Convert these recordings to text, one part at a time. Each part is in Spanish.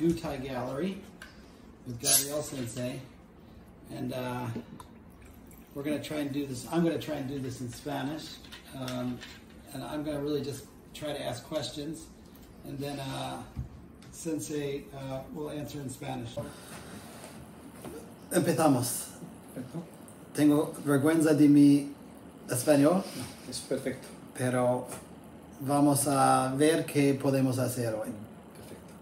Gutai Gallery with Gabriel Sensei, and we're going to try and do this. I'm going to try and do this in Spanish, and I'm going to really just try to ask questions, and then Sensei will answer in Spanish. Empezamos. Perfecto. Tengo vergüenza de mi español, No, es perfecto. pero vamos a ver qué podemos hacer hoy. Perfecto.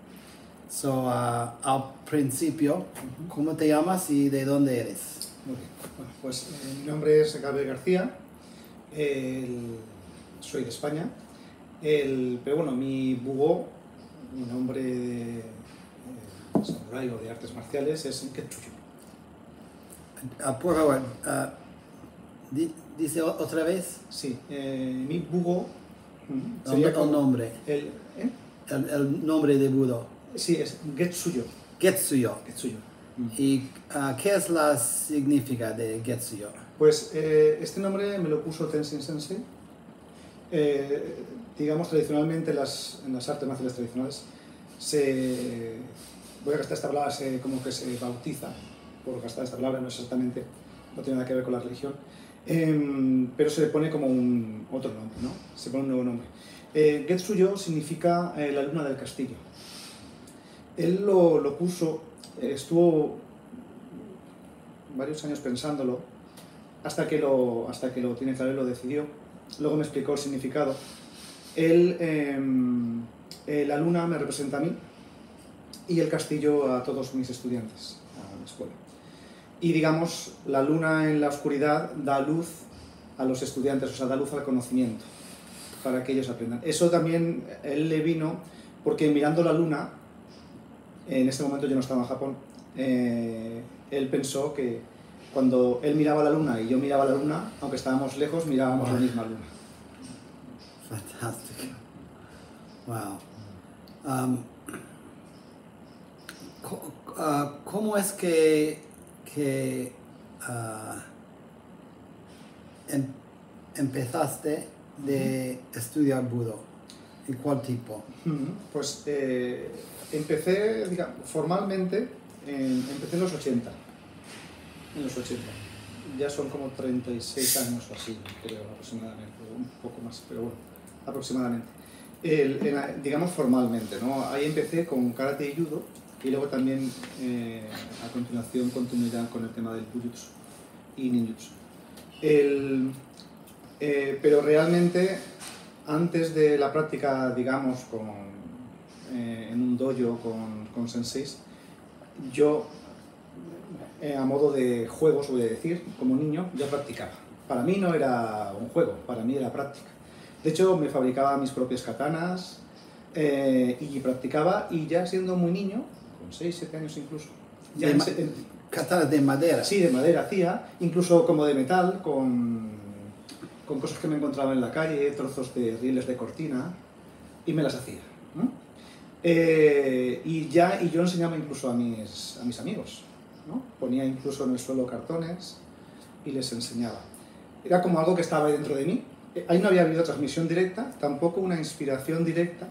So, al principio, ¿cómo te llamas y de dónde eres? Muy bien. Bueno, pues mi nombre es Gabriel García, soy de España, pero bueno, mi bugó, mi nombre de samurái o de artes marciales es Getsuyo. Por favor, dice otra vez Sí, mi bugó el nombre. El nombre de Budo. Sí, es Getsuyo. Getsuyo. Getsuyo. ¿Y qué es la significa de Getsuyo? Pues este nombre me lo puso Tenzin Sensei. Digamos, tradicionalmente en las artes marciales tradicionales voy a gastar esta palabra, como que se bautiza, por gastar esta palabra, no exactamente, no tiene nada que ver con la religión, pero se le pone como otro nombre, ¿no? Se pone un nuevo nombre. Getsuyo significa la luna del castillo. Él lo puso, estuvo varios años pensándolo, hasta que lo tiene claro y lo decidió. Luego me explicó el significado. La luna me representa a mí y el castillo a todos mis estudiantes, a la escuela. Y digamos, la luna en la oscuridad da luz a los estudiantes, o sea, da luz al conocimiento, para que ellos aprendan. Eso también él le vino porque mirando la luna, en este momento yo no estaba en Japón, él pensó que cuando él miraba la luna y yo miraba la luna, aunque estábamos lejos, mirábamos la misma luna. Fantástico. Wow. ¿Cómo es que empezaste de estudiar Budo? ¿Y cuál tipo? Pues empecé, digamos, formalmente, empecé en los 80. En los 80. Ya son como 36 años o así, creo, aproximadamente, un poco más, pero bueno, aproximadamente. Digamos formalmente, ¿no? Ahí empecé con karate y judo, y luego también a continuación continuidad con el tema del bujutsu y ninjutsu. Pero realmente antes de la práctica, digamos, en un dojo con senseis, yo a modo de juegos, voy a decir, como niño, ya practicaba. Para mí no era un juego, para mí era práctica. De hecho, me fabricaba mis propias katanas y practicaba, y ya siendo muy niño, con 6, 7 años incluso. ¿Katanas de madera? Sí, de madera hacía, incluso como de metal, con cosas que me encontraba en la calle, trozos de rieles de cortina, y me las hacía, ¿no? Y yo enseñaba incluso a mis amigos, ¿no? Ponía incluso en el suelo cartones y les enseñaba. Era como algo que estaba dentro de mí. Ahí no había habido transmisión directa, tampoco una inspiración directa,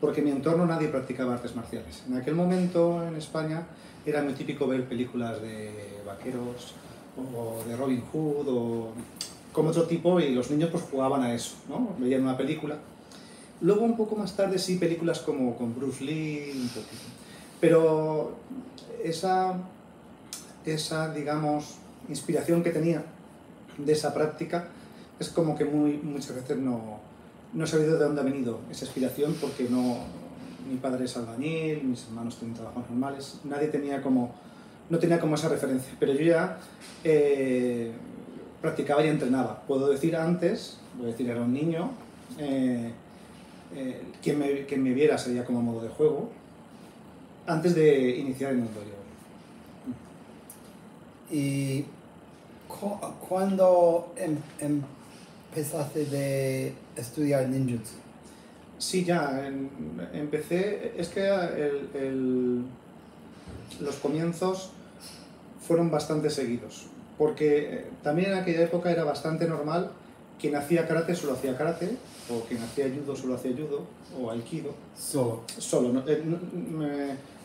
porque en mi entorno nadie practicaba artes marciales. En aquel momento en España era muy típico ver películas de vaqueros o de Robin Hood o como otro tipo, y los niños pues jugaban a eso, ¿no? Veían una película. Luego un poco más tarde sí, películas como con Bruce Lee, un poquito. Pero esa digamos, inspiración que tenía de esa práctica es como que muchas veces no he sabido de dónde ha venido esa inspiración, porque mi padre es albañil, mis hermanos tienen trabajos normales, no tenía como esa referencia, pero yo ya practicaba y entrenaba. Puedo decir antes, era un niño, quien me viera sería como modo de juego, antes de iniciar en un dojo. ¿Y cuándo empezaste de estudiar ninjutsu? Sí, ya empecé. Es que los comienzos fueron bastante seguidos, porque también en aquella época era bastante normal quien hacía karate solo hacía karate, o quien hacía judo solo hacía judo, o aikido. Solo. Solo,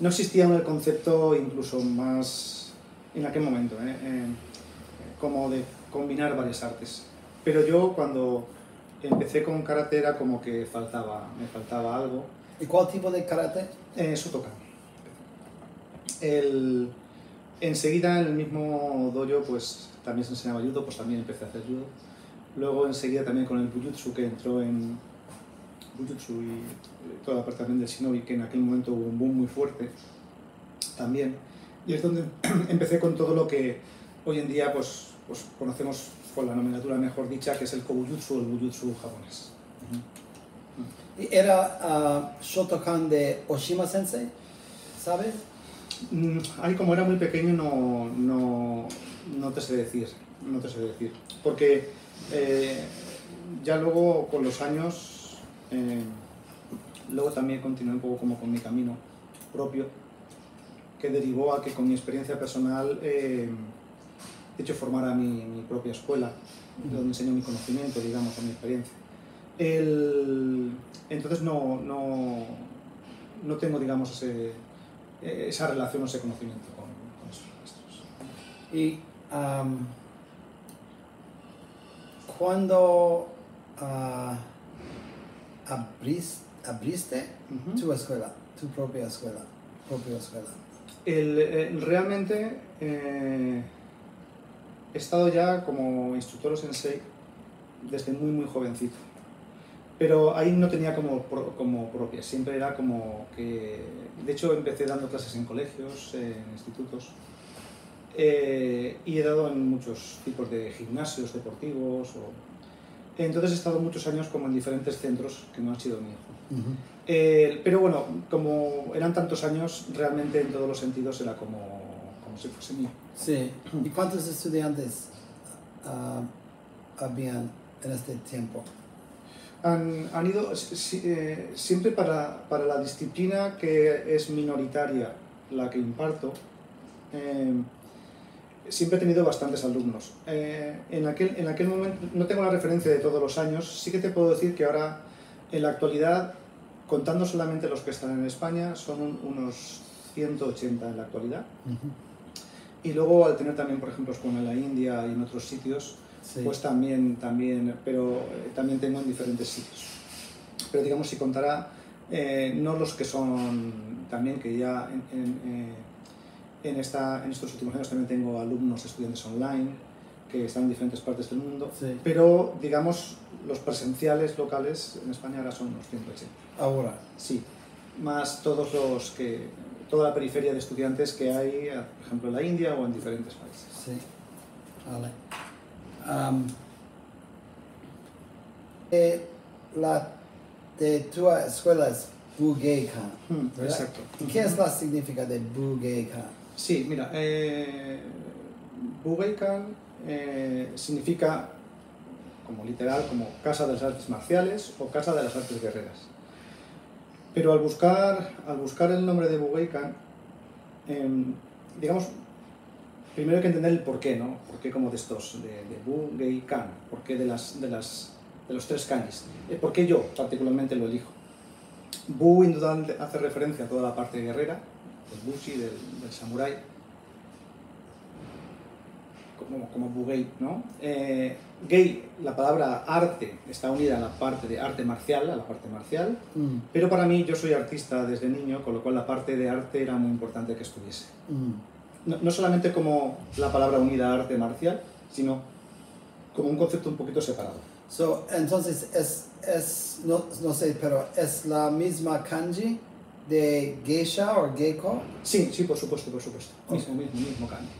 no existía el concepto incluso más en aquel momento, como de combinar varias artes. Pero yo cuando empecé con karate era como que me faltaba algo. ¿Y cuál tipo de karate? Shotokan. Enseguida en el mismo dojo pues también se enseñaba judo, pues también empecé a hacer judo. Luego enseguida también con el Bujutsu, que entró en Bujutsu y toda la parte también del Shinobi, que en aquel momento hubo un boom muy fuerte también. Y es donde empecé con todo lo que hoy en día pues conocemos con la nomenclatura mejor dicha, que es el Kobujutsu o el Bujutsu japonés. ¿Y era Shotokan de Oshima Sensei? ¿Sabes? Ahí como era muy pequeño no te sé decir, porque ya luego con los años, luego también continué un poco como con mi camino propio, que derivó a que con mi experiencia personal, de hecho formara mi propia escuela, donde enseño mi conocimiento, digamos, con mi experiencia. Entonces no tengo, digamos, esa relación o ese conocimiento con esos maestros. Y ¿cuándo abriste tu escuela, tu propia escuela? Realmente he estado ya como instructor o sensei desde muy jovencito, pero ahí no tenía como propia, siempre era como que, de hecho empecé dando clases en colegios, en institutos, y he dado en muchos tipos de gimnasios deportivos, entonces he estado muchos años como en diferentes centros que no han sido míos. Pero bueno, como eran tantos años, realmente en todos los sentidos era como si fuese mío. Sí. ¿Y cuántos estudiantes habían en este tiempo? Han ido siempre para la disciplina que es minoritaria, la que imparto. Siempre he tenido bastantes alumnos. En aquel momento, no tengo la referencia de todos los años, sí que te puedo decir que ahora, en la actualidad, contando solamente los que están en España, son unos 180 en la actualidad. Y luego, al tener también, por ejemplo, como en la India y en otros sitios, sí, pues también, pero también tengo en diferentes sitios. Pero digamos, si contara, no los que son también, que ya en estos últimos años también tengo alumnos, estudiantes online, que están en diferentes partes del mundo, sí, pero digamos, los presenciales locales en España ahora son unos 180. Ahora. Sí, más toda la periferia de estudiantes que hay, por ejemplo, en la India o en diferentes países. Sí, vale. La de tu escuela es Bugeikan, ¿verdad? Exacto. ¿Y qué es la significa de Bugeikan? Sí, mira, Bugeikan significa, como literal, como Casa de las Artes Marciales o Casa de las Artes Guerreras. Pero al buscar el nombre de Bugeikan, digamos, primero hay que entender el porqué, ¿no? ¿Por qué como de estos, de Bugeikan? ¿Por qué de los tres kanjis? ¿Por qué yo particularmente lo elijo? Bu indudablemente hace referencia a toda la parte guerrera, del bushi, del samurái, como Bugei, ¿no? Gei, la palabra arte, está unida a la parte de arte marcial, pero para mí, yo soy artista desde niño, con lo cual la parte de arte era muy importante que estuviese. No solamente como la palabra unida a arte marcial, sino como un concepto un poquito separado. Entonces, no sé, pero ¿es la misma kanji de geisha o geiko? Sí, por supuesto. Mismo kanji.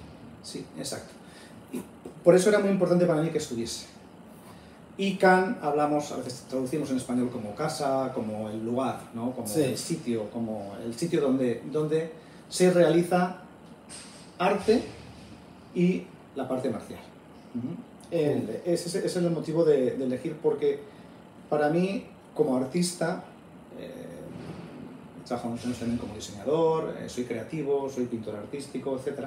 Sí, exacto. Y por eso era muy importante para mí que estuviese. Y kan, hablamos, a veces traducimos en español como casa, como el lugar, ¿no? Como sí, el sitio donde se realiza arte y la parte marcial. Ese es el motivo de elegir, porque para mí, como artista, trabajo muchos años también como diseñador, soy creativo, soy pintor artístico, etc.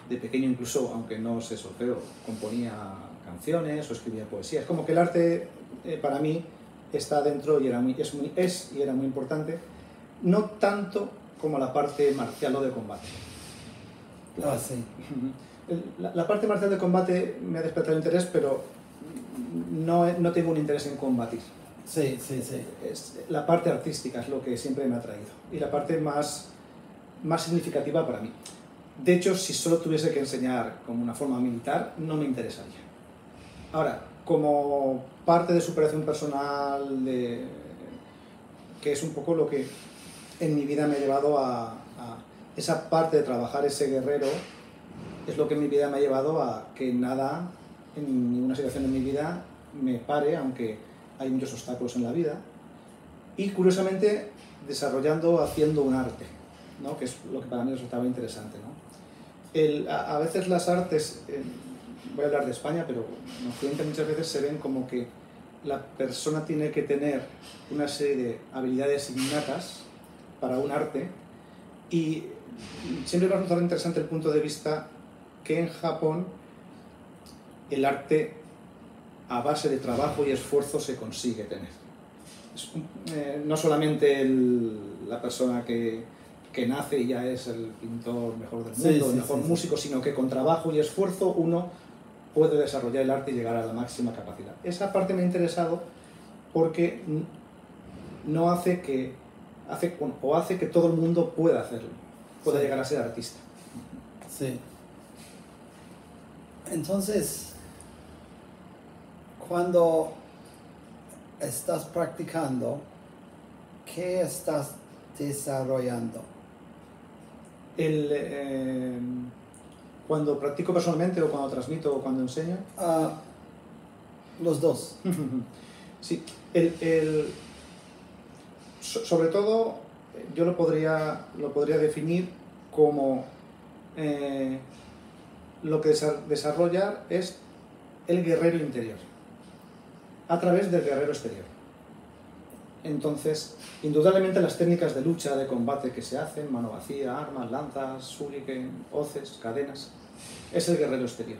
De pequeño incluso, aunque no sé solfeo, componía canciones o escribía poesía. Es como que el arte para mí está dentro y era muy importante, no tanto como la parte marcial o de combate. Ah, sí. La parte marcial de combate me ha despertado interés, pero no tengo un interés en combatir. Sí, sí, sí. La parte artística es lo que siempre me ha atraído y la parte más significativa para mí. De hecho, si solo tuviese que enseñar como una forma militar, no me interesaría. Ahora, como parte de superación personal, que es un poco lo que en mi vida me ha llevado a esa parte de trabajar ese guerrero, es lo que en mi vida me ha llevado a que nada, en ninguna situación de mi vida, me pare, aunque hay muchos obstáculos en la vida. Y curiosamente, haciendo un arte, ¿no? Que es lo que para mí resultaba interesante, ¿no? A veces las artes, voy a hablar de España, pero en Occidente muchas veces se ven como que la persona tiene que tener una serie de habilidades innatas para un arte, y siempre me ha resultado interesante el punto de vista que en Japón el arte a base de trabajo y esfuerzo se consigue tener. No solamente la persona que nace y ya es el pintor mejor del mundo, el mejor músico, sino que con trabajo y esfuerzo uno puede desarrollar el arte y llegar a la máxima capacidad. Esa parte me ha interesado porque no hace que todo el mundo pueda hacerlo, pueda llegar a ser artista. Sí. Entonces, cuando estás practicando, ¿qué estás desarrollando? Cuando practico personalmente, o cuando transmito, o cuando enseño. Los dos. Sí, sobre todo yo lo podría definir como lo que desarrollar es el guerrero interior a través del guerrero exterior. Entonces, indudablemente las técnicas de lucha, de combate que se hacen, mano vacía, armas, lanzas, shuriken, hoces, cadenas, es el guerrero exterior.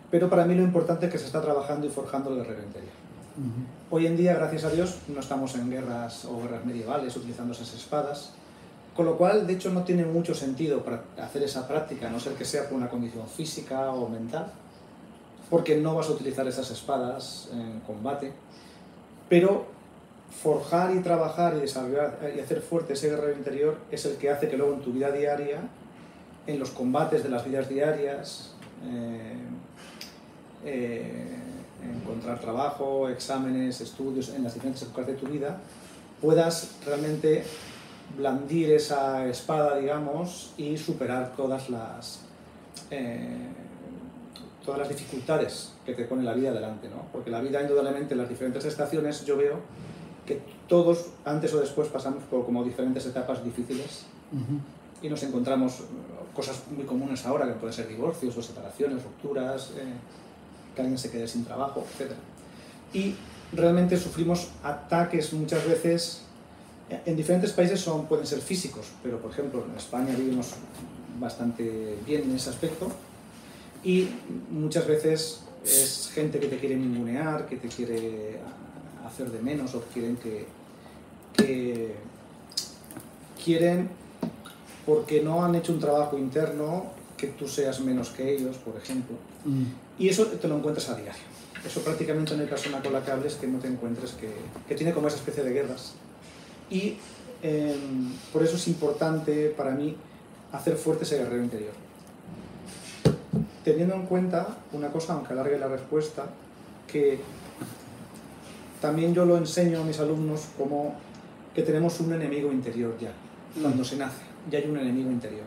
Pero para mí lo importante es que se está trabajando y forjando el guerrero interior. Hoy en día, gracias a Dios, no estamos en guerras o guerras medievales utilizando esas espadas, con lo cual, de hecho, no tiene mucho sentido para hacer esa práctica, a no ser que sea por una condición física o mental, porque no vas a utilizar esas espadas en combate. Pero forjar y trabajar y desarrollar y hacer fuerte ese guerrero interior es el que hace que luego en tu vida diaria, en los combates de las vidas diarias, encontrar trabajo, exámenes, estudios en las diferentes épocas de tu vida, puedas realmente blandir esa espada, digamos, y superar todas las dificultades que te pone la vida delante, ¿no? Porque la vida, indudablemente, en las diferentes estaciones, yo veo que todos, antes o después, pasamos por como diferentes etapas difíciles y nos encontramos cosas muy comunes ahora, que pueden ser divorcios o separaciones, rupturas, que alguien se quede sin trabajo, etc. Y realmente sufrimos ataques muchas veces. En diferentes países pueden ser físicos, pero por ejemplo en España vivimos bastante bien en ese aspecto, y muchas veces es gente que te quiere ningunear, que te quiere hacer de menos, o quieren quieren, porque no han hecho un trabajo interno, que tú seas menos que ellos, por ejemplo. Y eso te lo encuentras a diario. Eso prácticamente no hay persona con la que hables que no te encuentres que tiene como esa especie de guerras. Y por eso es importante para mí hacer fuerte ese guerrero interior. Teniendo en cuenta una cosa, aunque alargue la respuesta, que también yo lo enseño a mis alumnos como que tenemos un enemigo interior ya. Cuando se nace, ya hay un enemigo interior.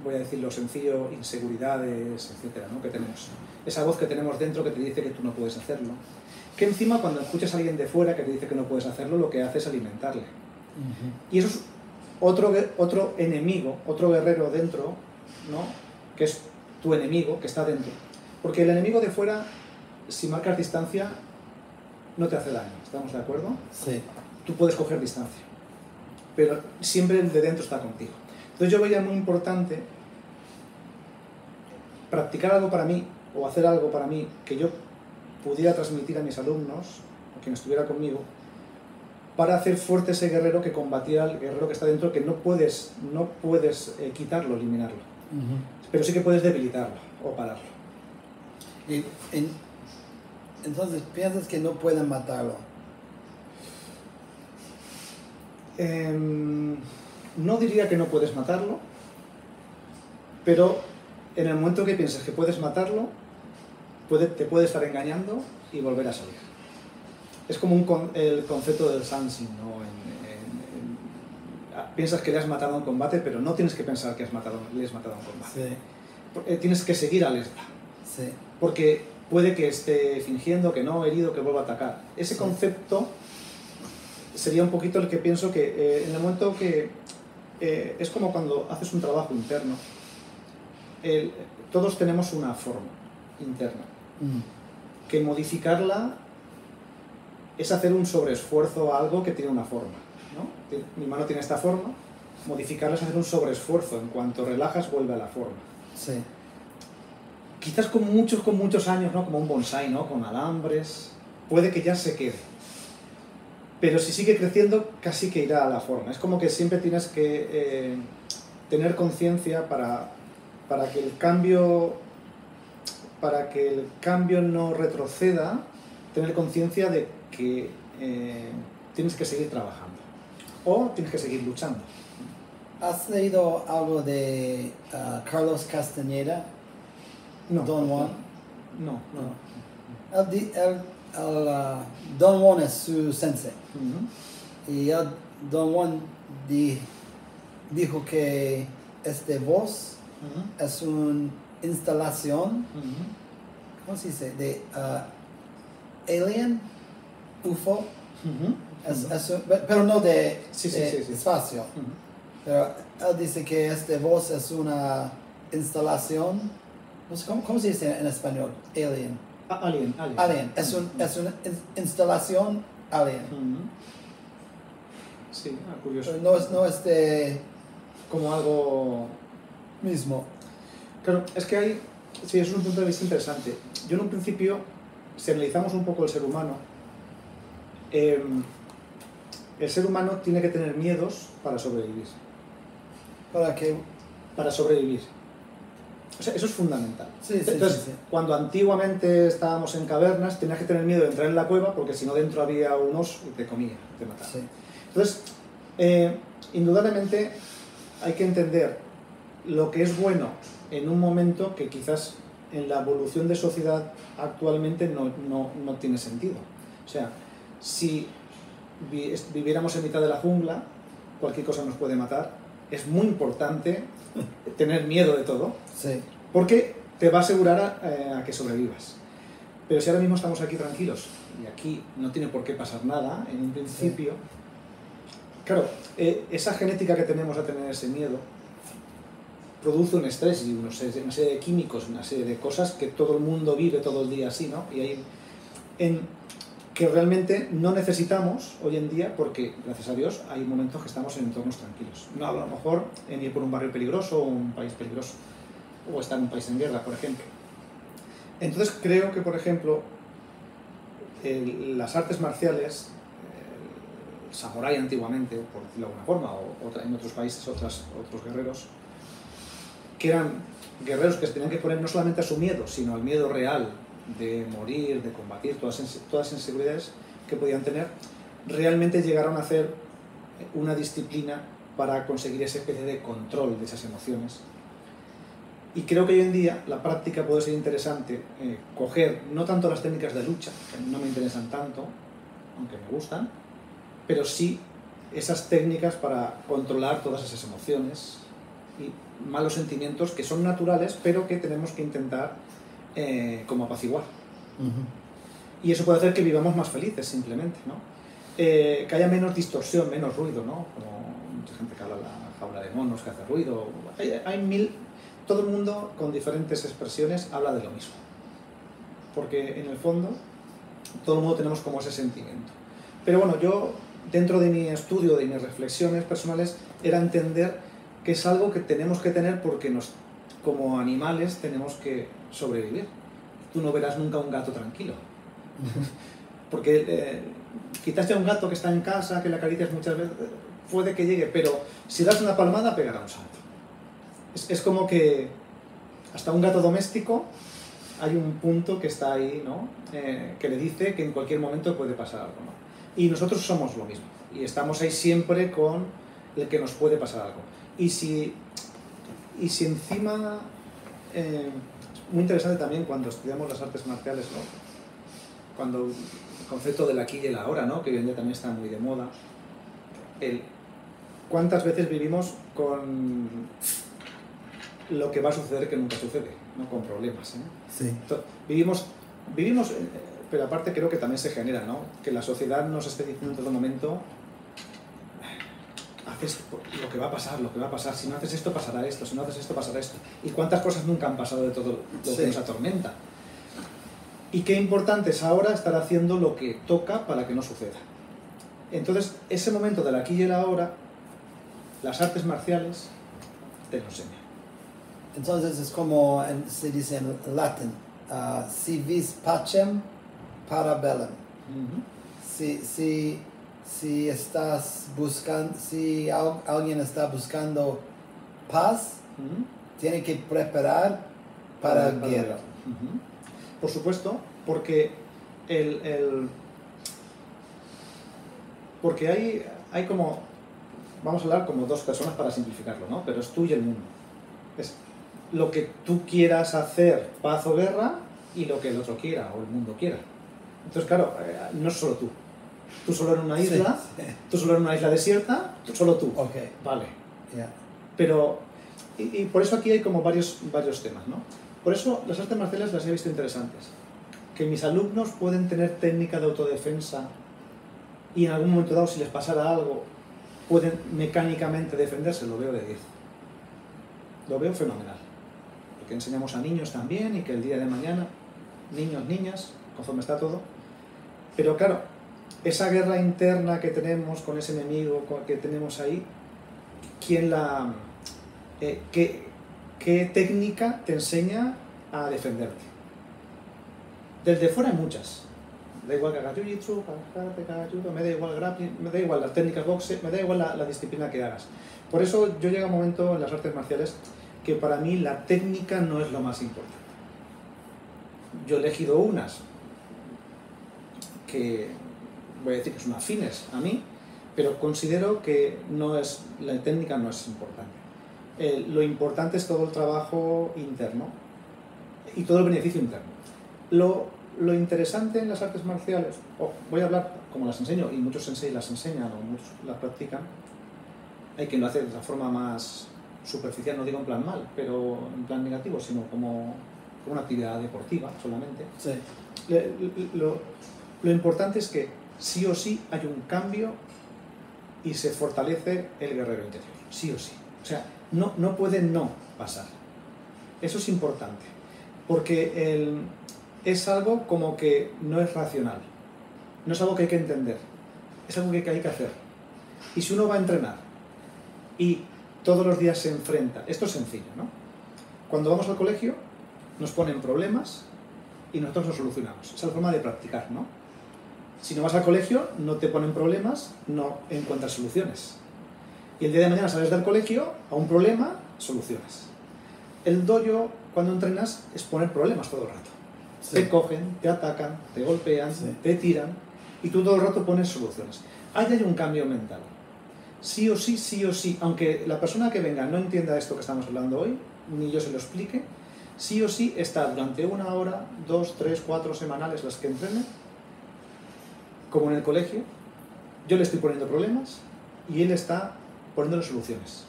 Voy a decirlo sencillo, inseguridades, etcétera, ¿no? Que tenemos. Esa voz que tenemos dentro que te dice que tú no puedes hacerlo. Que encima, cuando escuchas a alguien de fuera que te dice que no puedes hacerlo, lo que hace es alimentarle. Y eso es otro enemigo, otro guerrero dentro, ¿no? Que es tu enemigo, que está dentro. Porque el enemigo de fuera, si marcas distancia, no te hace daño. ¿Estamos de acuerdo? Sí. Tú puedes coger distancia, pero siempre el de dentro está contigo. Entonces yo veía muy importante practicar algo para mí o hacer algo para mí que yo pudiera transmitir a mis alumnos, a quien estuviera conmigo, para hacer fuerte ese guerrero que combatiera al guerrero que está dentro, que no puedes quitarlo, eliminarlo. Pero sí que puedes debilitarlo o pararlo. Entonces, ¿piensas que no pueden matarlo? No diría que no puedes matarlo, pero en el momento que pienses que puedes matarlo, te puede estar engañando y volver a salir. Es como el concepto del Sanshin, ¿no? Piensas que le has matado en combate, pero no tienes que pensar que le has matado en combate. Sí. Tienes que seguir alerta. Sí. Porque puede que esté fingiendo, que no, herido, que vuelva a atacar. Ese concepto sería un poquito el que pienso que en el momento que es como cuando haces un trabajo interno, todos tenemos una forma interna, que modificarla es hacer un sobreesfuerzo a algo que tiene una forma, ¿no? Mi mano tiene esta forma, modificarla es hacer un sobreesfuerzo, en cuanto relajas vuelve a la forma. Sí. Quizás con muchos años, ¿no? Como un bonsái, ¿no? Con alambres, puede que ya se quede. Pero si sigue creciendo, casi que irá a la forma. Es como que siempre tienes que tener conciencia para que el cambio no retroceda, tener conciencia de que tienes que seguir trabajando o tienes que seguir luchando. ¿Has leído algo de Carlos Castañeda? No. Don Juan. No. Don Juan es su sensei. Y Don Juan dijo que esta voz es una instalación, ¿cómo se dice? De alien, UFO, pero no de espacio. Pero él dice que esta voz es una instalación. ¿Cómo se dice en español? Alien. Alien. Es una instalación alien. Sí, curioso. No es de... como algo mismo. Claro, es que sí, es un punto de vista interesante. Yo en un principio, si analizamos un poco el ser humano, el ser humano tiene que tener miedos para sobrevivir. ¿Para qué? Para sobrevivir. O sea, eso es fundamental. Entonces, cuando antiguamente estábamos en cavernas, tenías que tener miedo de entrar en la cueva porque si no dentro había un oso y te comía, te mataba. Sí. Entonces, indudablemente hay que entender lo que es bueno en un momento que quizás en la evolución de sociedad actualmente no tiene sentido. O sea, si viviéramos en mitad de la jungla, cualquier cosa nos puede matar. Es muy importante tener miedo de todo, porque te va a asegurar a que sobrevivas. Pero si ahora mismo estamos aquí tranquilos y aquí no tiene por qué pasar nada en un principio, claro, esa genética que tenemos a tener ese miedo produce un estrés y una serie de químicos, una serie de cosas que todo el mundo vive todo el día así, ¿no? Y que realmente no necesitamos hoy en día porque, gracias a Dios, hay momentos que estamos en entornos tranquilos. No hablo a lo mejor en ir por un barrio peligroso o un país peligroso, o estar en un país en guerra, por ejemplo. Entonces creo que, por ejemplo, las artes marciales, el samurái antiguamente, por decirlo de alguna forma, o en otros países otros guerreros, que eran guerreros que se tenían que poner no solamente a su miedo, sino al miedo real de morir, de combatir, todas las inseguridades que podían tener, realmente llegaron a hacer una disciplina para conseguir esa especie de control de esas emociones. Y creo que hoy en día la práctica puede ser interesante, coger no tanto las técnicas de lucha, que no me interesan tanto, aunque me gustan, pero sí esas técnicas para controlar todas esas emociones y malos sentimientos que son naturales, pero que tenemos que intentar como apaciguar. Y eso puede hacer que vivamos más felices, simplemente, ¿no? Que haya menos distorsión, menos ruido, ¿no? Como mucha gente que habla de la jaula de monos que hace ruido. Todo el mundo con diferentes expresiones habla de lo mismo. Porque en el fondo todo el mundo tenemos como ese sentimiento. Pero bueno, yo dentro de mi estudio, de mis reflexiones personales, era entender que es algo que tenemos que tener porque como animales tenemos que sobrevivir. tú no verás nunca un gato tranquilo. Porque quizás ya un gato que está en casa, que le acaricias muchas veces, puede que llegue, pero si das una palmada pegará un salto. Es como que hasta un gato doméstico hay un punto que está ahí, ¿no? Que le dice que en cualquier momento puede pasar algo, ¿no? Y nosotros somos lo mismo, y estamos ahí siempre con el que nos puede pasar algo. Y si encima, es muy interesante también cuando estudiamos las artes marciales, ¿no? Cuando el concepto del aquí y el ahora, ¿no? Que hoy en día también está muy de moda, ¿cuántas veces vivimos con lo que va a suceder que nunca sucede, ¿no? Con problemas, ¿eh? Sí. Entonces, vivimos, pero aparte creo que también se genera, ¿no? Que la sociedad nos esté diciendo en todo momento: haces lo que va a pasar, si no haces esto pasará esto, si no haces esto pasará esto. ¿Y cuántas cosas nunca han pasado de todo lo que nos atormenta? Y qué importante es ahora estar haciendo lo que toca para que no suceda. Entonces, ese momento del aquí y el ahora, las artes marciales te lo enseñan. Entonces es como se dice en latín, si vis pacem, para bellum. Si estás buscando, si alguien está buscando paz, tiene que preparar para guerra. Por supuesto, porque porque hay como, vamos a hablar como dos personas para simplificarlo, ¿no? Pero es tú y el mundo. Es lo que tú quieras hacer, paz o guerra, y lo que el otro quiera o el mundo quiera. Entonces, claro, no es solo tú. Tú solo en una isla, tú solo en una isla desierta, solo tú. Okay. Vale. Yeah. Pero, y por eso aquí hay como varios temas, ¿no? Por eso las artes marciales las he visto interesantes. Que mis alumnos pueden tener técnica de autodefensa y en algún momento dado, si les pasara algo, pueden mecánicamente defenderse, lo veo de 10. Lo veo fenomenal. Porque enseñamos a niños también, y que el día de mañana, niños, niñas, conforme está todo. Pero claro, esa guerra interna que tenemos con ese enemigo que tenemos ahí, ¿qué técnica te enseña a defenderte? Desde fuera hay muchas. Me da igual que hagas jiu-jitsu, karate, judo, me da igual grappling, me da igual las técnicas boxe, me da igual la disciplina que hagas. Por eso yo llego a un momento en las artes marciales que para mí la técnica no es lo más importante. Yo he elegido unas que voy a decir que son afines a mí, pero considero que la técnica no es importante. Lo importante es todo el trabajo interno y todo el beneficio interno. Lo interesante en las artes marciales, voy a hablar como las enseño, y muchos sensei las enseñan o muchos las practican. Hay quien lo hace de la forma más superficial, no digo en plan mal, pero en plan negativo, sino como una actividad deportiva solamente. Sí. Lo importante es que sí o sí hay un cambio y se fortalece el guerrero interior, sí o sí. O sea, no puede no pasar. Eso es importante, porque es algo como que no es racional, no es algo que hay que entender, es algo que hay que hacer. Y si uno va a entrenar y todos los días se enfrenta, esto es sencillo, ¿no? Cuando vamos al colegio nos ponen problemas y nosotros los solucionamos. Esa es la forma de practicar, ¿no? Si no vas al colegio, no te ponen problemas, no encuentras soluciones. Y el día de mañana sales del colegio, a un problema, soluciones. El dojo, cuando entrenas, es poner problemas todo el rato. Sí. Te cogen, te atacan, te golpean, sí, te tiran, y tú todo el rato pones soluciones. Ahí hay un cambio mental. Sí o sí, aunque la persona que venga no entienda esto que estamos hablando hoy, ni yo se lo explique, sí o sí está durante 1 hora, 2, 3, 4 semanales las que entrene, como en el colegio, yo le estoy poniendo problemas y él está poniéndole soluciones.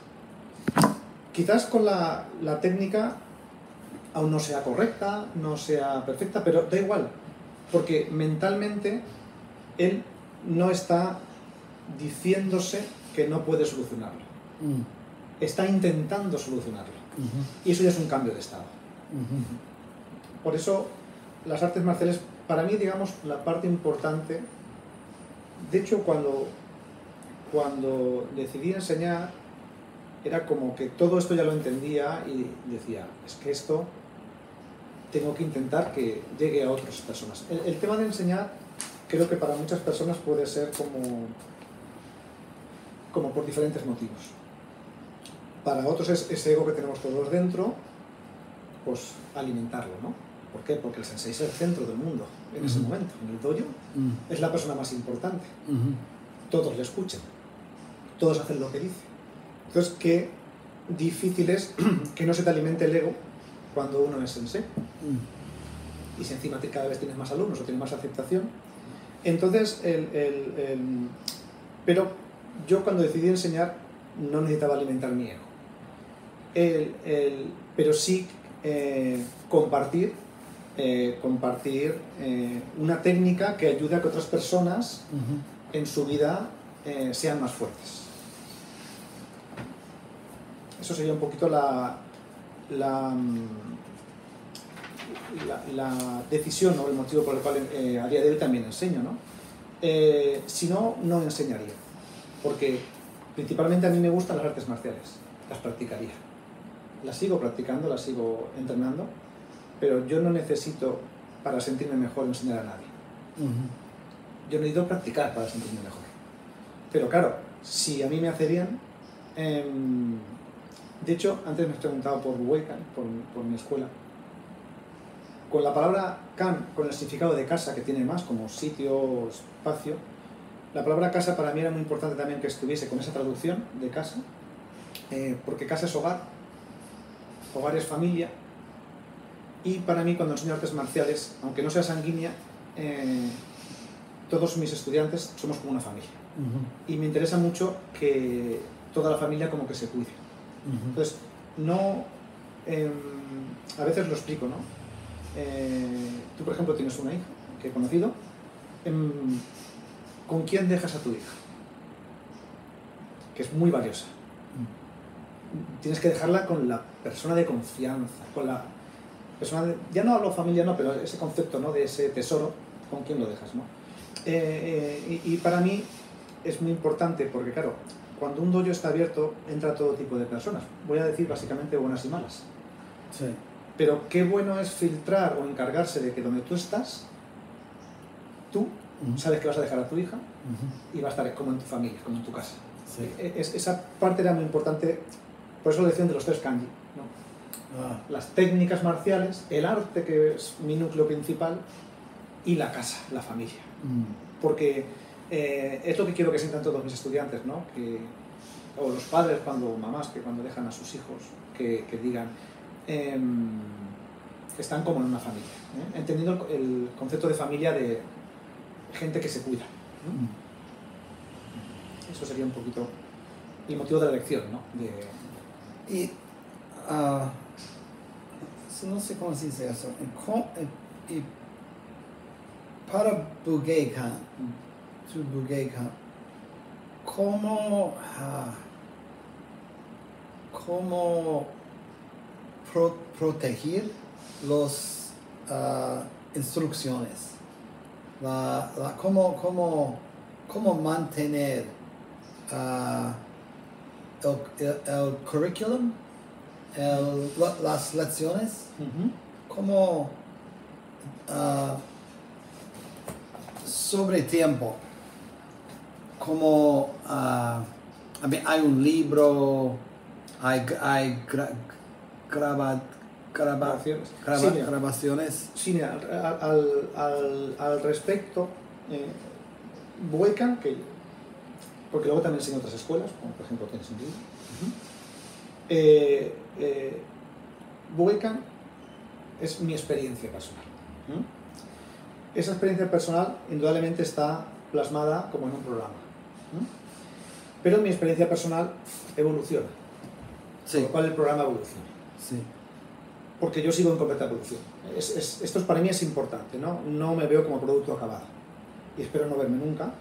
Quizás con la técnica aún no sea correcta, no sea perfecta, pero da igual, porque mentalmente él no está diciéndose que no puede solucionarlo. Está intentando solucionarlo. Y eso ya es un cambio de estado. Por eso las artes marciales, para mí, digamos, la parte importante. De hecho, cuando decidí enseñar, era como que todo esto ya lo entendía y decía, es que esto tengo que intentar que llegue a otras personas. El tema de enseñar creo que para muchas personas puede ser como por diferentes motivos. Para otros es ese ego que tenemos todos dentro, pues alimentarlo, ¿no? ¿Por qué? Porque el sensei es el centro del mundo en ese momento. En el dojo es la persona más importante. Todos le escuchan, todos hacen lo que dice. Entonces, qué difícil es que no se te alimente el ego cuando uno es sensei. Y si encima cada vez tienes más alumnos o tienes más aceptación. Entonces, pero yo cuando decidí enseñar no necesitaba alimentar mi ego. Pero sí compartir una técnica que ayude a que otras personas en su vida sean más fuertes. Eso sería un poquito la decisión o el motivo por el cual a día de hoy también enseño, ¿no? Si no, no enseñaría, porque principalmente a mí me gustan las artes marciales, las practicaría. Las sigo practicando, las sigo entrenando, pero yo no necesito para sentirme mejor enseñar a nadie. Yo necesito practicar para sentirme mejor. Pero claro, si a mí me hace bien... de hecho, antes me has preguntado por Budokan, por mi escuela. Con la palabra kan, con el significado de casa, que tiene más, como sitio, espacio, la palabra casa para mí era muy importante también que estuviese con esa traducción de casa, porque casa es hogar, hogar es familia, y para mí cuando enseño artes marciales, aunque no sea sanguínea, todos mis estudiantes somos como una familia. Y me interesa mucho que toda la familia como que se cuide. Entonces, no... a veces lo explico, ¿no? Tú, por ejemplo, tienes una hija que he conocido. ¿Con quién dejas a tu hija? Que es muy valiosa. Tienes que dejarla con la persona de confianza, con la persona de, ya no hablo familia, no, pero ese concepto, ¿no? De ese tesoro, ¿con quién lo dejas, no? Y para mí es muy importante porque, claro, cuando un dojo está abierto, entra todo tipo de personas. Voy a decir básicamente buenas y malas. Sí. Pero qué bueno es filtrar o encargarse de que donde tú estás, tú sabes que vas a dejar a tu hija y va a estar como en tu familia, como en tu casa. Sí. Esa parte era muy importante, por eso lo decían de los 3 kanji, ¿no? Las técnicas marciales, el arte, que es mi núcleo principal, y la casa, la familia. Porque es lo que quiero que sientan todos mis estudiantes, ¿no? O los padres, mamás, que cuando dejan a sus hijos, que digan, están como en una familia, entendiendo el concepto de familia de gente que se cuida, ¿no? Eso sería un poquito el motivo de la lección, ¿no? Y no sé cómo se dice eso. Y para Budokan, tu Budokan, ¿cómo proteger las instrucciones? ¿Cómo mantener el currículum, las lecciones? ¿Cómo sobre tiempo? ¿Cómo hay un libro, hay grabaciones? Sí, mira, al respecto, Budokan, porque luego también enseño otras escuelas, como por ejemplo tienes en Budokan es mi experiencia personal. Esa experiencia personal indudablemente está plasmada como en un programa. Pero mi experiencia personal evoluciona. Sí. Por lo cual el programa evoluciona. Sí. Porque yo sigo en completa evolución. Esto para mí es importante, ¿no? No me veo como producto acabado. Y espero no verme nunca.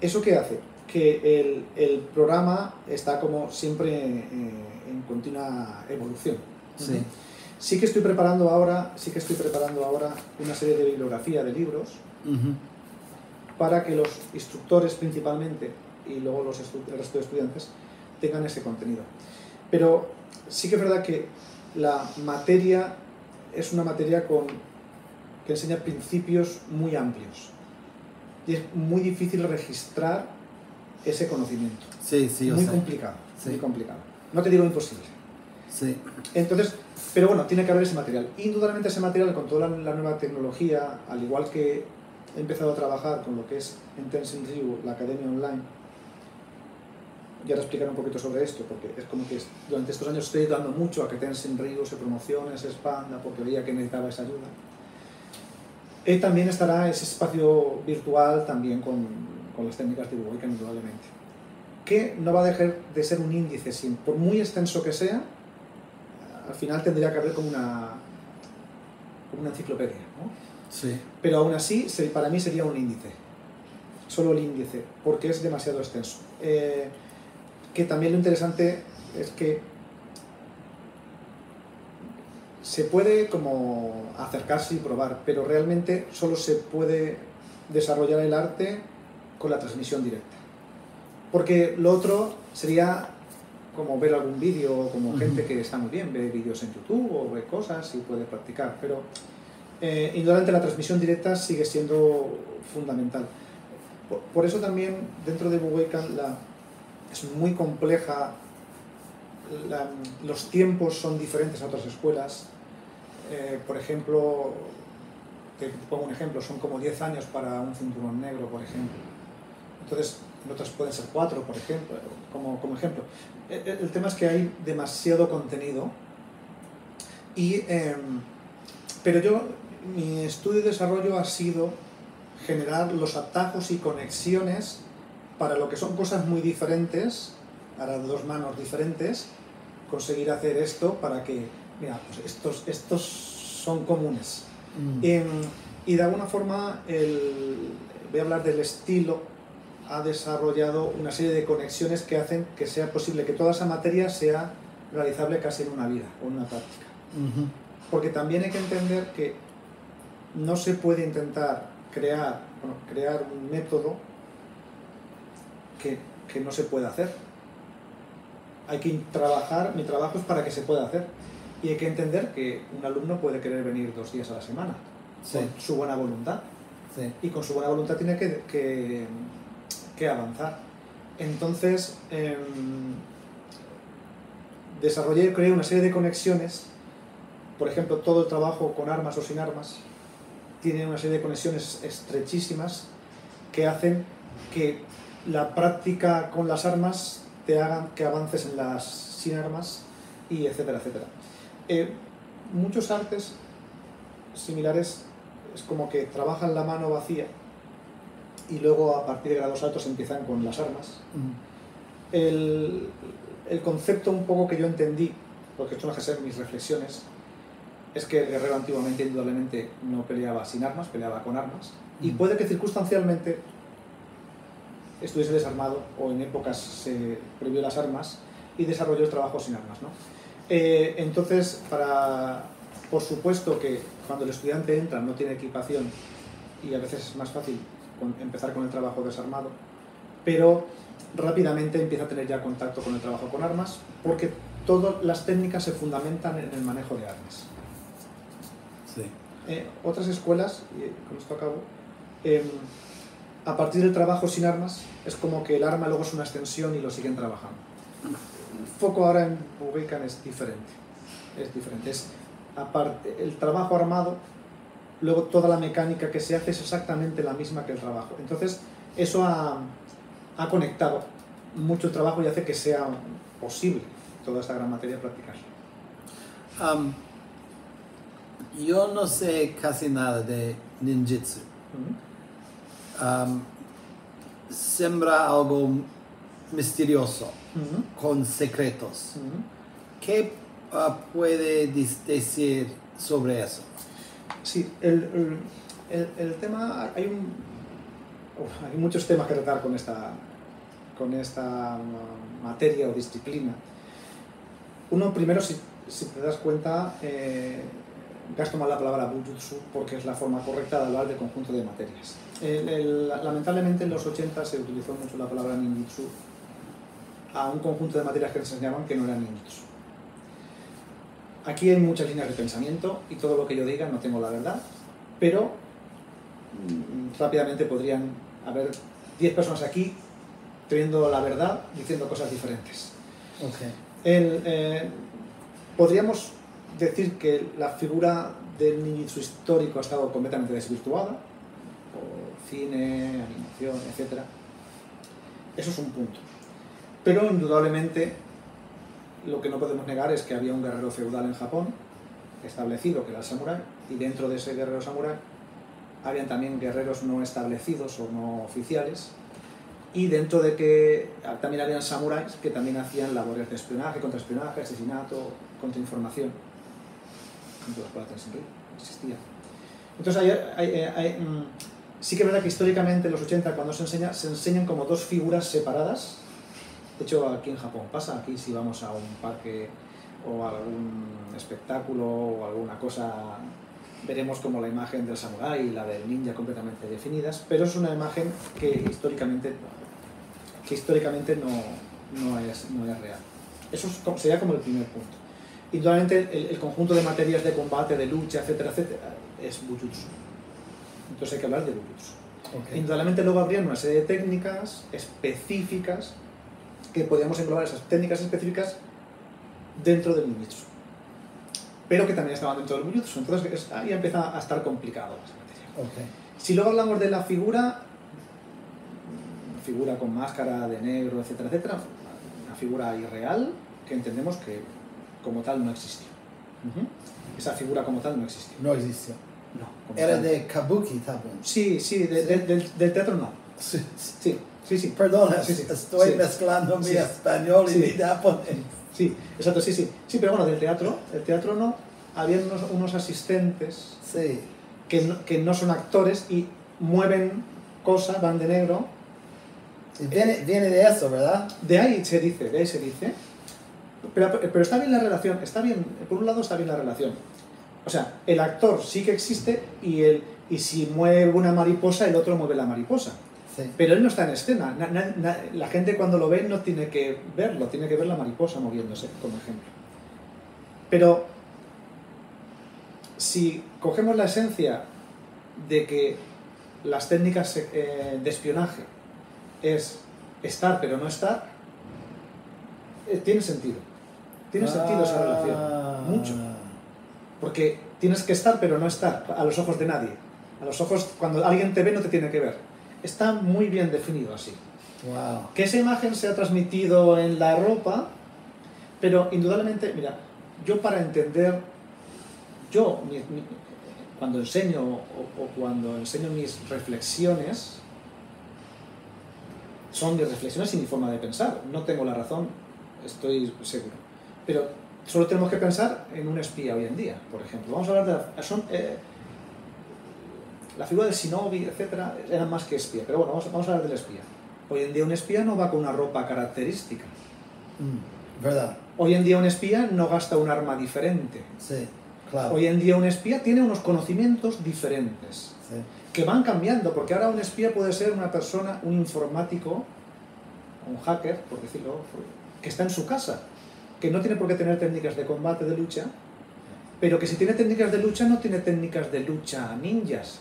¿Eso qué hace? Que el programa está como siempre en continua evolución. Sí. Sí que estoy preparando ahora una serie de bibliografía de libros para que los instructores principalmente y luego el resto de estudiantes tengan ese contenido. Pero sí que es verdad que la materia es una materia que enseña principios muy amplios. Y es muy difícil registrar ese conocimiento. Sí, sí, yo muy sé. complicado, Sí. muy complicado. No te digo imposible. Sí. Entonces, pero bueno, tiene que haber ese material. Indudablemente ese material, con toda la nueva tecnología, al igual que he empezado a trabajar con lo que es en Tenshinryu, la academia online, y ahora explicaré un poquito sobre esto, porque es como que durante estos años estoy ayudando mucho a que Tenshinryu se promocione, se expanda, porque veía que necesitaba esa ayuda. También estará ese espacio virtual también con las técnicas de Bugoikan, indudablemente. Que no va a dejar de ser un índice, por muy extenso que sea, al final tendría que haber como una enciclopedia, ¿no? Sí. Pero aún así, para mí sería un índice, solo el índice, porque es demasiado extenso. Que también lo interesante es que se puede como acercarse y probar, pero realmente solo se puede desarrollar el arte con la transmisión directa. Porque lo otro sería como ver algún vídeo, como gente que está muy bien, ve vídeos en YouTube o ve cosas y puede practicar, pero indudablemente la transmisión directa sigue siendo fundamental. Por eso también dentro de Bugoikan es muy compleja, los tiempos son diferentes a otras escuelas. Por ejemplo, te pongo un ejemplo, son como 10 años para un cinturón negro, por ejemplo. Entonces, en otras pueden ser 4, por ejemplo, como ejemplo. El tema es que hay demasiado contenido, pero mi estudio y desarrollo ha sido generar los atajos y conexiones para lo que son cosas muy diferentes, para dos manos diferentes, conseguir hacer esto para que, mira, pues estos son comunes. Y de alguna forma, voy a hablar del estilo, ha desarrollado una serie de conexiones que hacen que sea posible que toda esa materia sea realizable casi en una vida o en una práctica. Porque también hay que entender que no se puede intentar crear un método que no se puede hacer. Hay que trabajar, mi trabajo es para que se pueda hacer. Y hay que entender que un alumno puede querer venir 2 días a la semana, sí, con su buena voluntad. Sí. Y con su buena voluntad tiene que avanzar. Entonces, creé una serie de conexiones. Por ejemplo, todo el trabajo con armas o sin armas tiene una serie de conexiones estrechísimas que hacen que la práctica con las armas te hagan que avances en las sin armas, y etcétera, etcétera. Muchos artes similares es como que trabajan la mano vacía y luego a partir de grados altos empiezan con las armas. El concepto un poco que yo entendí, porque esto no deja de ser mis reflexiones, es que el guerrero antiguamente indudablemente no peleaba sin armas, peleaba con armas, y puede que circunstancialmente estuviese desarmado o en épocas se prohibió las armas y desarrolló el trabajo sin armas, ¿no? Entonces, por supuesto que cuando el estudiante entra no tiene equipación y a veces es más fácil empezar con el trabajo desarmado, pero rápidamente empieza a tener ya contacto con el trabajo con armas, porque todas las técnicas se fundamentan en el manejo de armas. Sí. Otras escuelas, y con esto acabo, a partir del trabajo sin armas es como que el arma luego es una extensión y lo siguen trabajando. El foco ahora en Bugoikan es diferente. Aparte, el trabajo armado, luego toda la mecánica que se hace es exactamente la misma que el trabajo. Entonces, eso ha conectado mucho el trabajo y hace que sea posible toda esta gran materia practicarla. Yo no sé casi nada de ninjitsu. Sembra algo misterioso, con secretos. ¿Qué puede decir sobre eso? Sí, el tema, hay muchos temas que tratar con esta materia o disciplina. Uno, primero, si te das cuenta, gasto mal la palabra bujutsu porque es la forma correcta de hablar del conjunto de materias. Lamentablemente en los 80 se utilizó mucho la palabra ninjutsu a un conjunto de materias que nos enseñaban que no eran ninjutsu. aquí hay muchas líneas de pensamiento y todo lo que yo diga no tengo la verdad, pero rápidamente podrían haber 10 personas aquí teniendo la verdad, diciendo cosas diferentes. Okay. Podríamos decir que la figura del ninjutsu histórico ha estado completamente desvirtuada por cine, animación, etc. Eso es un punto. Pero indudablemente lo que no podemos negar es que había un guerrero feudal en Japón establecido, que era el samurái, y dentro de ese guerrero samurái habían también guerreros no establecidos o no oficiales, y dentro de que también habían samuráis que también hacían labores de espionaje, contraespionaje, asesinato, contrainformación. Existía. Entonces sí que es verdad que históricamente en los 80, cuando se enseñan como dos figuras separadas. De hecho, aquí en Japón pasa, aquí si vamos a un parque o a algún espectáculo o alguna cosa, veremos como la imagen del samurái y la del ninja completamente definidas, pero es una imagen que históricamente no es real. Eso sería como el primer punto. Indudablemente el conjunto de materias de combate, de lucha, etcétera, etcétera, es Bujutsu. Entonces hay que hablar de Bujutsu. Okay. Indudablemente luego habría una serie de técnicas específicas que podríamos englobar esas técnicas específicas dentro del ninjutsu, pero que también estaban dentro del Bujutsu. Entonces ahí empieza a estar complicado esa materia. Okay. Si luego hablamos de la figura con máscara de negro, etcétera, etcétera, una figura irreal que entendemos que como tal no existió. Esa figura como tal no existió. No existió. No. Era de Kabuki también. Sí, del teatro no. Sí. Perdona, sí. Estoy mezclando mi español y mi japonés. Sí, exacto, sí. Sí, pero bueno, del teatro no. Había unos asistentes que no son actores y mueven cosas, van de negro. Y viene de eso, ¿verdad? De ahí se dice. Pero está bien la relación, por un lado está bien la relación. O sea, el actor sí que existe y si mueve una mariposa, el otro mueve la mariposa. Sí. Pero él no está en escena. La gente cuando lo ve no tiene que verlo, tiene que ver la mariposa moviéndose, como ejemplo. Pero si cogemos la esencia de que las técnicas de espionaje es estar pero no estar, tiene sentido. Tiene sentido esa relación, mucho. Porque tienes que estar pero no estar a los ojos de nadie. A los ojos, cuando alguien te ve no te tiene que ver. Está muy bien definido así. Wow. Que esa imagen se ha transmitido en la ropa, pero indudablemente, mira, yo para entender, cuando enseño o cuando enseño mis reflexiones, son mis reflexiones y mi forma de pensar. No tengo la razón, estoy seguro. Pero solo tenemos que pensar en un espía hoy en día, por ejemplo. Vamos a hablar de la figura del shinobi, etcétera, era más que espía. Pero bueno, vamos a hablar del espía. Hoy en día un espía no va con una ropa característica. ¿Verdad? Hoy en día un espía no gasta un arma diferente. Sí, claro. Hoy en día un espía tiene unos conocimientos diferentes. Sí. Que van cambiando, porque ahora un espía puede ser una persona, un informático, un hacker, por decirlo, que está en su casa, que no tiene por qué tener técnicas de combate, de lucha, pero que si tiene técnicas de lucha no tiene técnicas de lucha ninjas.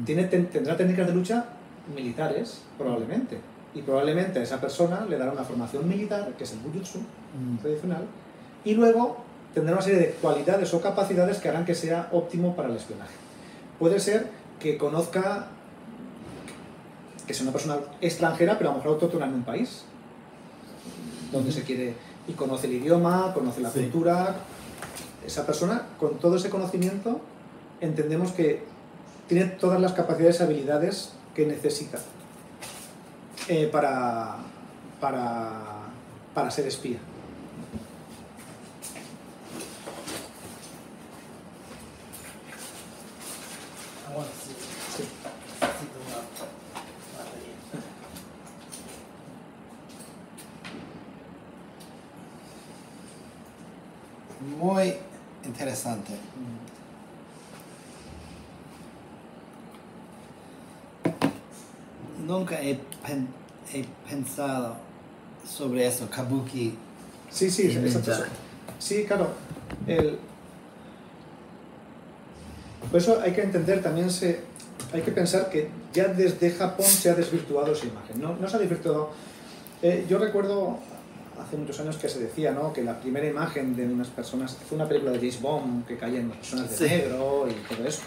Tendrá técnicas de lucha militares, probablemente. Y probablemente a esa persona le dará una formación militar, que es el Bujutsu tradicional, y luego tendrá una serie de cualidades o capacidades que harán que sea óptimo para el espionaje. Puede ser que conozca, que sea una persona extranjera, pero a lo mejor autóctona en un país, donde se quiere, y conoce el idioma, conoce la cultura. Esa persona, con todo ese conocimiento, entendemos que tiene todas las capacidades y habilidades que necesita para ser espía. Muy interesante. Nunca he pensado sobre eso, Kabuki. Sí, exacto. Sí, claro. Por eso hay que entender también, hay que pensar que ya desde Japón se ha desvirtuado esa imagen, no se ha desvirtuado. Yo recuerdo hace muchos años que se decía, ¿no?, que la primera imagen de unas personas fue una película de James Bond, que caían unas personas de negro y todo eso.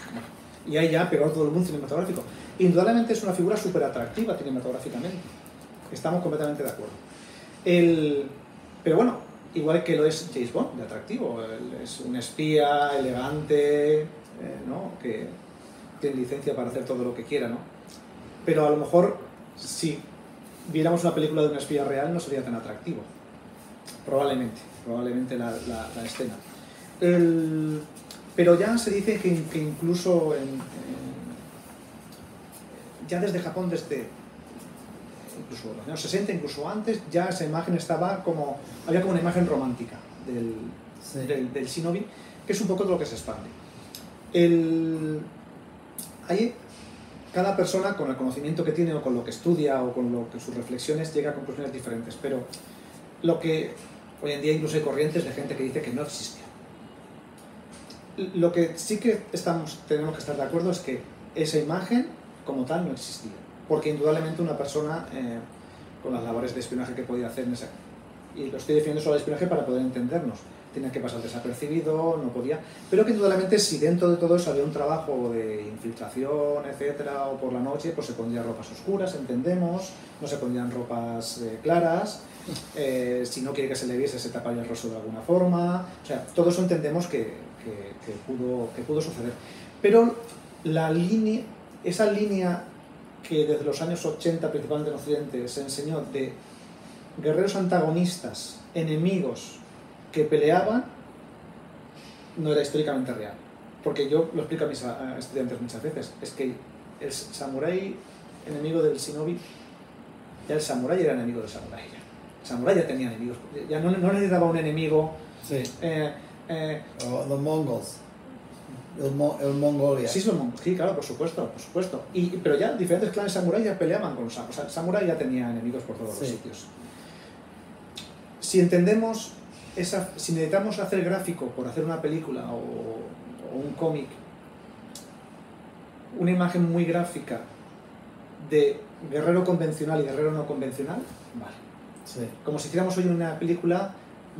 Y ahí ya pegó todo el mundo cinematográfico. Indudablemente es una figura súper atractiva cinematográficamente. Estamos completamente de acuerdo. Pero bueno, igual que lo es James Bond, de atractivo. Es un espía elegante, ¿no?, que tiene licencia para hacer todo lo que quiera, ¿no? Pero a lo mejor, si viéramos una película de un espía real, no sería tan atractivo. Probablemente la escena. Pero ya se dice que incluso ya desde Japón, incluso los años 60, incluso antes, ya esa imagen había como una imagen romántica del shinobi, que es un poco de lo que se expande. Cada persona, con el conocimiento que tiene o con lo que estudia o con sus reflexiones, llega a conclusiones diferentes, pero lo que hoy en día incluso hay corrientes de gente que dice que no existió. Lo que sí que tenemos que estar de acuerdo es que esa imagen como tal no existía, porque indudablemente una persona con las labores de espionaje que podía hacer y lo estoy definiendo solo el espionaje para poder entendernos, tenía que pasar desapercibido, no podía, pero que indudablemente si dentro de todo eso había un trabajo de infiltración, etcétera, o por la noche, pues se pondrían ropas oscuras, entendemos, no se pondrían ropas claras, si no quiere que se le viese se taparía el rostro de alguna forma, o sea, todo eso entendemos que pudo suceder. Pero esa línea que desde los años 80, principalmente en Occidente, se enseñó de guerreros antagonistas, enemigos, que peleaban, no era históricamente real. Porque yo lo explico a mis estudiantes muchas veces, es que el samurái enemigo del shinobi, ya el samurái era enemigo del samurái. El samurái ya tenía enemigos, ya no necesitaba un enemigo. Sí. Los mongols. El Mongolia. Sí, claro, por supuesto. Pero ya diferentes clanes samuráis ya peleaban con los samuráis. O sea, el samurái ya tenía enemigos por todos los sitios. Si entendemos si necesitamos hacer gráfico por hacer una película o un cómic, una imagen muy gráfica de guerrero convencional y guerrero no convencional, vale. Sí. Como si hiciéramos hoy una película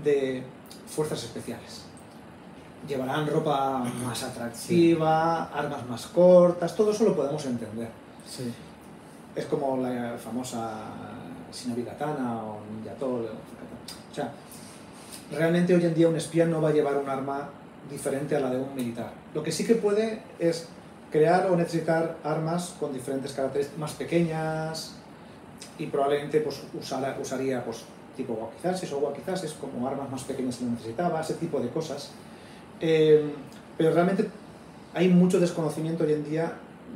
de fuerzas especiales. Llevarán ropa más atractiva, armas más cortas, todo eso lo podemos entender. Sí. Es como la famosa Shinobi Katana o Ninja Tol. O sea, realmente hoy en día un espía no va a llevar un arma diferente a la de un militar. Lo que sí que puede es crear o necesitar armas con diferentes características más pequeñas y probablemente pues, usaría pues, tipo wakizashi o wakizashi como armas más pequeñas si lo necesitaba, ese tipo de cosas. Pero realmente hay mucho desconocimiento hoy en día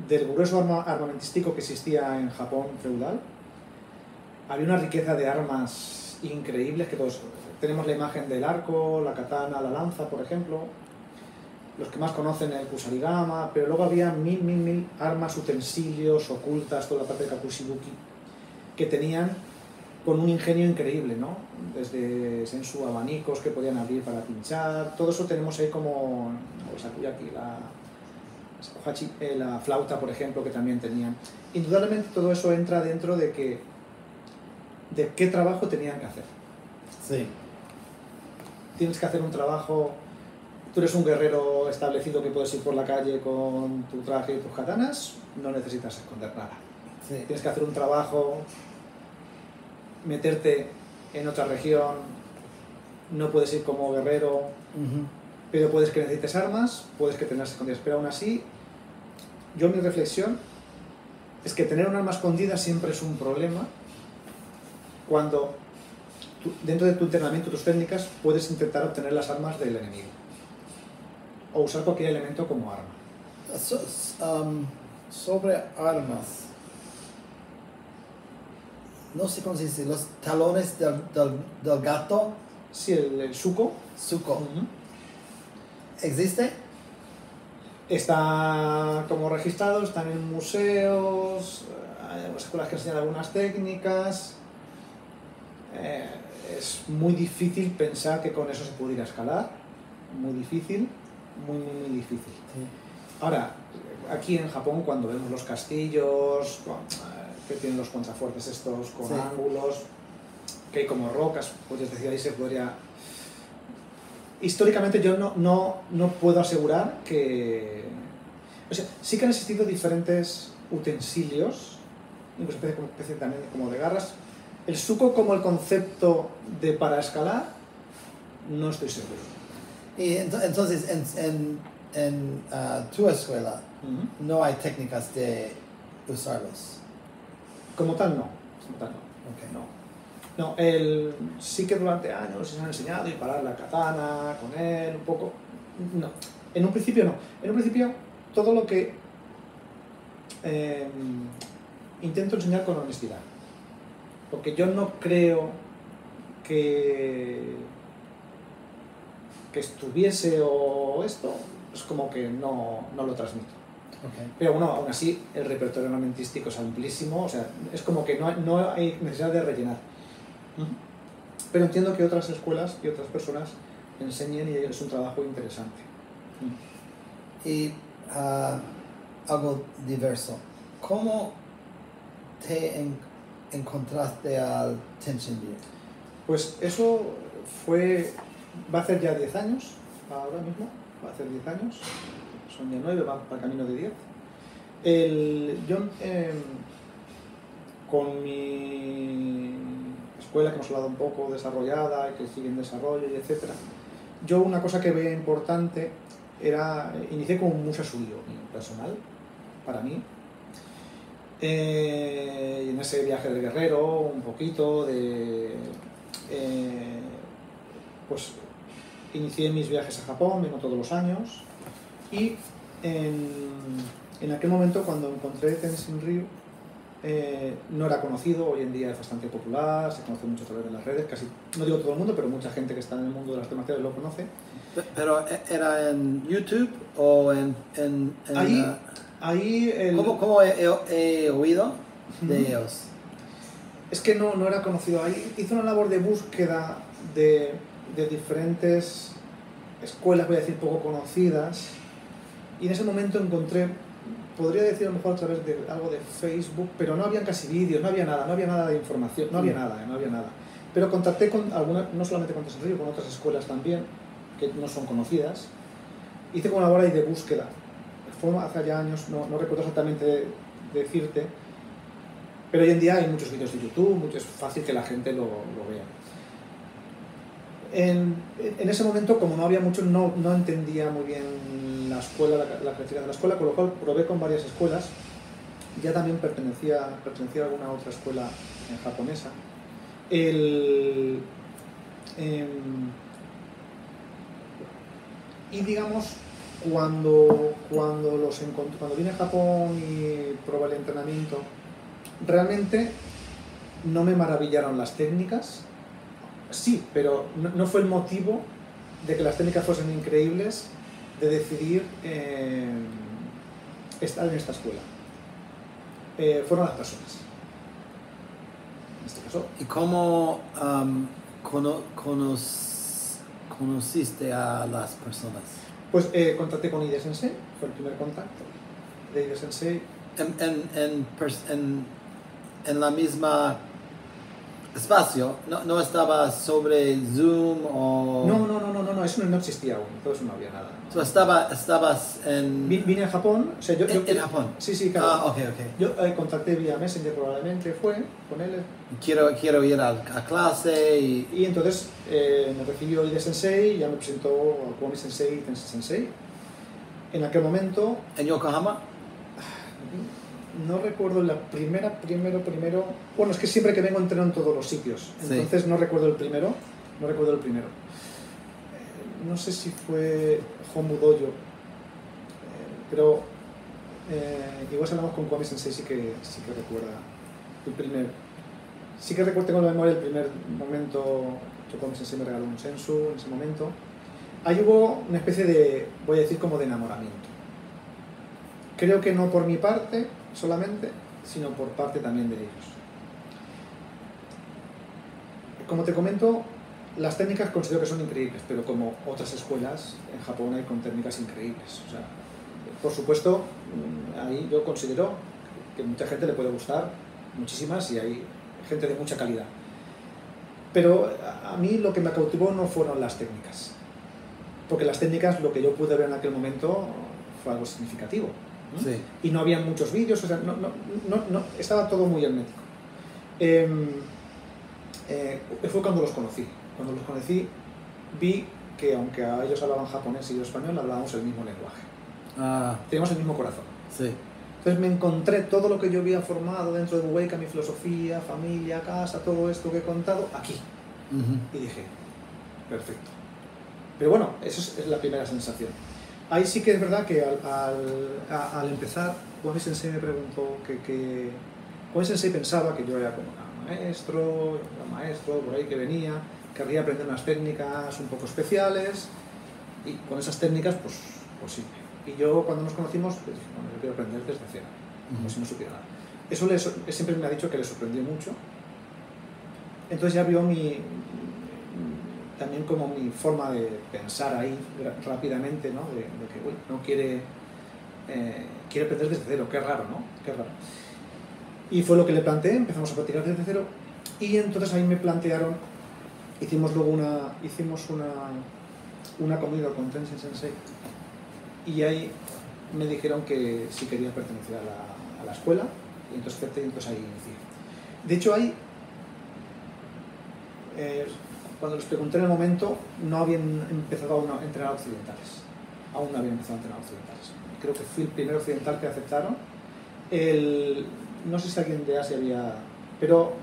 del grueso armamentístico que existía en Japón feudal. Había una riqueza de armas increíbles que todos tenemos la imagen del arco, la katana, la lanza, por ejemplo. Los que más conocen el kusarigama, pero luego había mil armas, utensilios, ocultas, toda la parte de kakushibuki, que tenían con un ingenio increíble, ¿no? Desde sensu, abanicos que podían abrir para pinchar, todo eso tenemos ahí como el sakuyaki, la flauta, por ejemplo, que también tenían. Indudablemente todo eso entra dentro de qué trabajo tenían que hacer. Sí. Tienes que hacer un trabajo. Tú eres un guerrero establecido que puedes ir por la calle con tu traje y tus katanas, no necesitas esconder nada. Sí. Tienes que hacer un trabajo, meterte en otra región, no puedes ir como guerrero, pero puedes que necesites armas, puedes que tengas escondidas, pero aún así, mi reflexión es que tener un arma escondida siempre es un problema cuando dentro de tu entrenamiento, tus técnicas, puedes intentar obtener las armas del enemigo o usar cualquier elemento como arma. Sobre armas, no sé cómo se dice, los talones del gato. Sí, el suko. Suko. ¿Existe? Está como registrado, están en museos, hay escuelas que enseñan algunas técnicas. Es muy difícil pensar que con eso se pudiera escalar. muy difícil, muy difícil. Sí. Ahora, aquí en Japón, cuando vemos los castillos, que tienen los contrafuertes estos con Sí. ángulos, que hay como rocas, podrías decir, ahí se podría... Históricamente yo no puedo asegurar que... O sea, sí que han existido diferentes utensilios, incluso especie también como de garras. El suco como el concepto de para escalar, no estoy seguro. Y entonces, en tu escuela, Uh-huh. no hay técnicas de usarlos. Como tal, no. Como tal, no. Okay. No, sí que durante años se han enseñado y parar la katana con él, un poco. No, en un principio no. En un principio, todo lo que intento enseñar con honestidad. Porque yo no creo que estuviese o esto, es como que no lo transmito. Okay. Pero bueno, aún así, el repertorio armamentístico es amplísimo, o sea, es como que no hay necesidad de rellenar. Pero entiendo que otras escuelas y otras personas enseñen y es un trabajo interesante. Y algo diverso. ¿Cómo te encontraste al Tenshinryu? Pues eso va a hacer ya 10 años, ahora mismo, va a hacer 10 años, son ya 9, va para camino de 10. Yo, con mi escuela, que hemos hablado un poco, desarrollada, y que sigue en desarrollo, y etc. Yo una cosa que veía importante era, inicié con un Musha-Suyo personal, para mí, y en ese viaje del guerrero, un poquito pues inicié mis viajes a Japón, vengo todos los años, y en aquel momento cuando encontré Tenshinryu, no era conocido, hoy en día es bastante popular, se conoce mucho a través de las redes, casi, no digo todo el mundo, pero mucha gente que está en el mundo de las artes marciales lo conoce. ¿Pero era en YouTube o en Ahí ¿Cómo he oído de ellos? Es que no era conocido. Ahí hice una labor de búsqueda de diferentes escuelas, voy a decir, poco conocidas, y en ese momento encontré, podría decir a lo mejor a través de algo de Facebook, pero no habían casi vídeos, no había nada de información, no había nada. Pero contacté con algunas, no solamente con Tenshinryu, con otras escuelas también, que no son conocidas. Hice como una labor ahí de búsqueda. Fue hace ya años, no recuerdo exactamente decirte, pero hoy en día hay muchos vídeos de YouTube, es fácil que la gente lo vea. En ese momento, como no había mucho, no entendía muy bien la escuela, la característica de la escuela, con lo cual probé con varias escuelas. Ya también pertenecía a alguna otra escuela japonesa. Y digamos, cuando vine a Japón y probé el entrenamiento, realmente no me maravillaron las técnicas. Sí, pero no fue el motivo de que las técnicas fuesen increíbles de decidir estar en esta escuela. Fueron las personas. En este caso. ¿Y cómo conociste a las personas? Pues contacté con Ide Sensei, fue el primer contacto de Ide Sensei. En la misma espacio, no estaba sobre Zoom o... No, eso no existía aún, todo eso no había nada. ¿Tú estabas en...? Vine a Japón, o sea, ¿En Japón? Sí, claro. Ah, ok. Yo contacté vía Messenger probablemente, fue con él. Quiero ir a clase y... Y entonces me recibió Ide Sensei y ya me presentó a Kwami Sensei y Tensei Sensei. En aquel momento... ¿En Yokohama? No recuerdo la primero. Bueno, es que siempre que vengo entreno en todos los sitios. Entonces sí. No recuerdo el primero. No sé si fue Hombu Dojo. Pero igual si hablamos con Kwami Sensei sí que recuerda el primer. Sí que recuerdo, tengo en la memoria el primer momento que Kwami Sensei me regaló un sensu en ese momento. Ahí hubo una especie de, voy a decir, como de enamoramiento. Creo que no por mi parte solamente, sino por parte también de ellos. Como te comento, las técnicas considero que son increíbles, pero como otras escuelas, en Japón hay con técnicas increíbles. O sea, por supuesto, ahí yo considero que mucha gente le puede gustar, muchísimas, y hay gente de mucha calidad. Pero a mí lo que me cautivó no fueron las técnicas, porque las técnicas, lo que yo pude ver en aquel momento, fue algo significativo. Sí. Y no había muchos vídeos, o sea, estaba todo muy hermético. Fue cuando los conocí. Cuando los conocí, vi que aunque a ellos hablaban japonés y yo español, hablábamos el mismo lenguaje. Teníamos el mismo corazón. Sí. Entonces me encontré todo lo que yo había formado dentro de Buweikan, mi filosofía, familia, casa, todo esto que he contado, aquí. Y dije, perfecto. Pero bueno, eso es la primera sensación. Ahí sí que es verdad que al empezar, Kwame Sensei me preguntó que Kwame Sensei pensaba que yo era como un maestro, por ahí que venía, querría aprender unas técnicas un poco especiales, y con esas técnicas, pues sí. Y yo cuando nos conocimos, pues dije, bueno, yo quiero aprender desde cero, como si no supiera nada. Eso siempre me ha dicho que le sorprendió mucho. Entonces ya vio también como mi forma de pensar ahí rápidamente, ¿no? De que, uy, no quiere aprender desde cero, qué raro, ¿no? Qué raro. Y fue lo que le planteé, empezamos a practicar desde cero, y entonces ahí me plantearon, hicimos una comida con Tenzin Sensei, y ahí me dijeron que si quería pertenecer a la escuela, y entonces ahí inicié. De hecho, ahí, cuando les pregunté en el momento, no habían empezado aún a entrenar occidentales. Aún no habían empezado a entrenar occidentales. Creo que fui el primer occidental que aceptaron. No sé si alguien de Asia había... Pero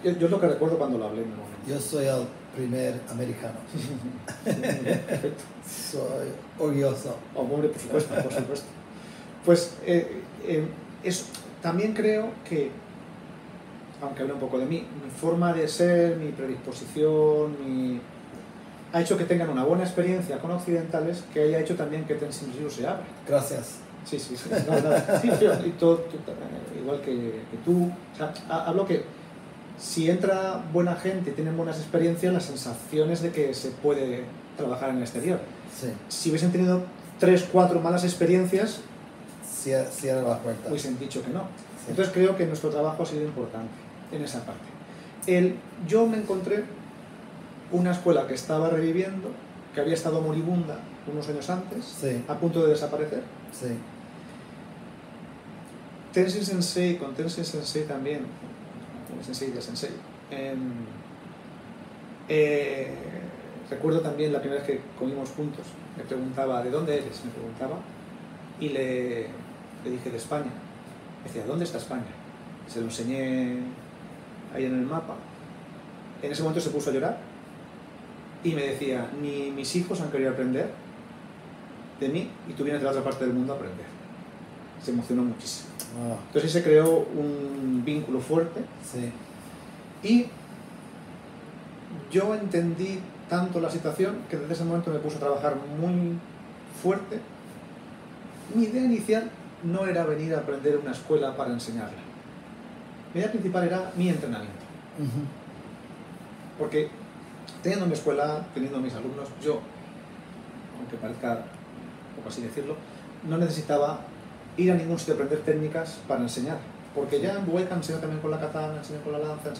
yo es lo que recuerdo cuando lo hablé en el momento. Yo soy el primer americano. Perfecto. Soy orgulloso. Oh, hombre, por supuesto, por supuesto. Pues también creo que, aunque hable un poco de mí, mi forma de ser, mi predisposición, ha hecho que tengan una buena experiencia con occidentales, que haya hecho también que Tenzin Ryu se abra. Gracias. Sí. Sí, y tú, igual que tú. O sea, hablo que si entra buena gente y tienen buenas experiencias, la sensación es de que se puede trabajar en el exterior. Sí. Si hubiesen tenido 3, 4 malas experiencias, Cierra la puerta. hubiesen dicho que no. Sí. Entonces creo que nuestro trabajo ha sido importante en esa parte. Yo me encontré una escuela que estaba reviviendo, que había estado moribunda unos años antes, Sí. a punto de desaparecer. Sí. Tenzin Sensei, con Tenzin Sensei también, con el Sensei de Sensei. Recuerdo también la primera vez que comimos juntos, me preguntaba, ¿de dónde eres? Me preguntaba, y le dije, de España. Me decía, ¿dónde está España? Se lo enseñé ahí en el mapa. En ese momento se puso a llorar y me decía, ni mis hijos han querido aprender de mí y tú vienes de la otra parte del mundo a aprender. Se emocionó muchísimo. Entonces se creó un vínculo fuerte. Sí. Y yo entendí tanto la situación que desde ese momento me puse a trabajar muy fuerte. Mi idea inicial no era venir a aprender una escuela para enseñarla. Mi idea principal era mi entrenamiento. Porque teniendo mi escuela, teniendo mis alumnos, yo, aunque parezca un poco así decirlo, no necesitaba ir a ningún sitio a aprender técnicas para enseñar. Porque ya en Buweikan enseño también con la katana, enseño con la lanza,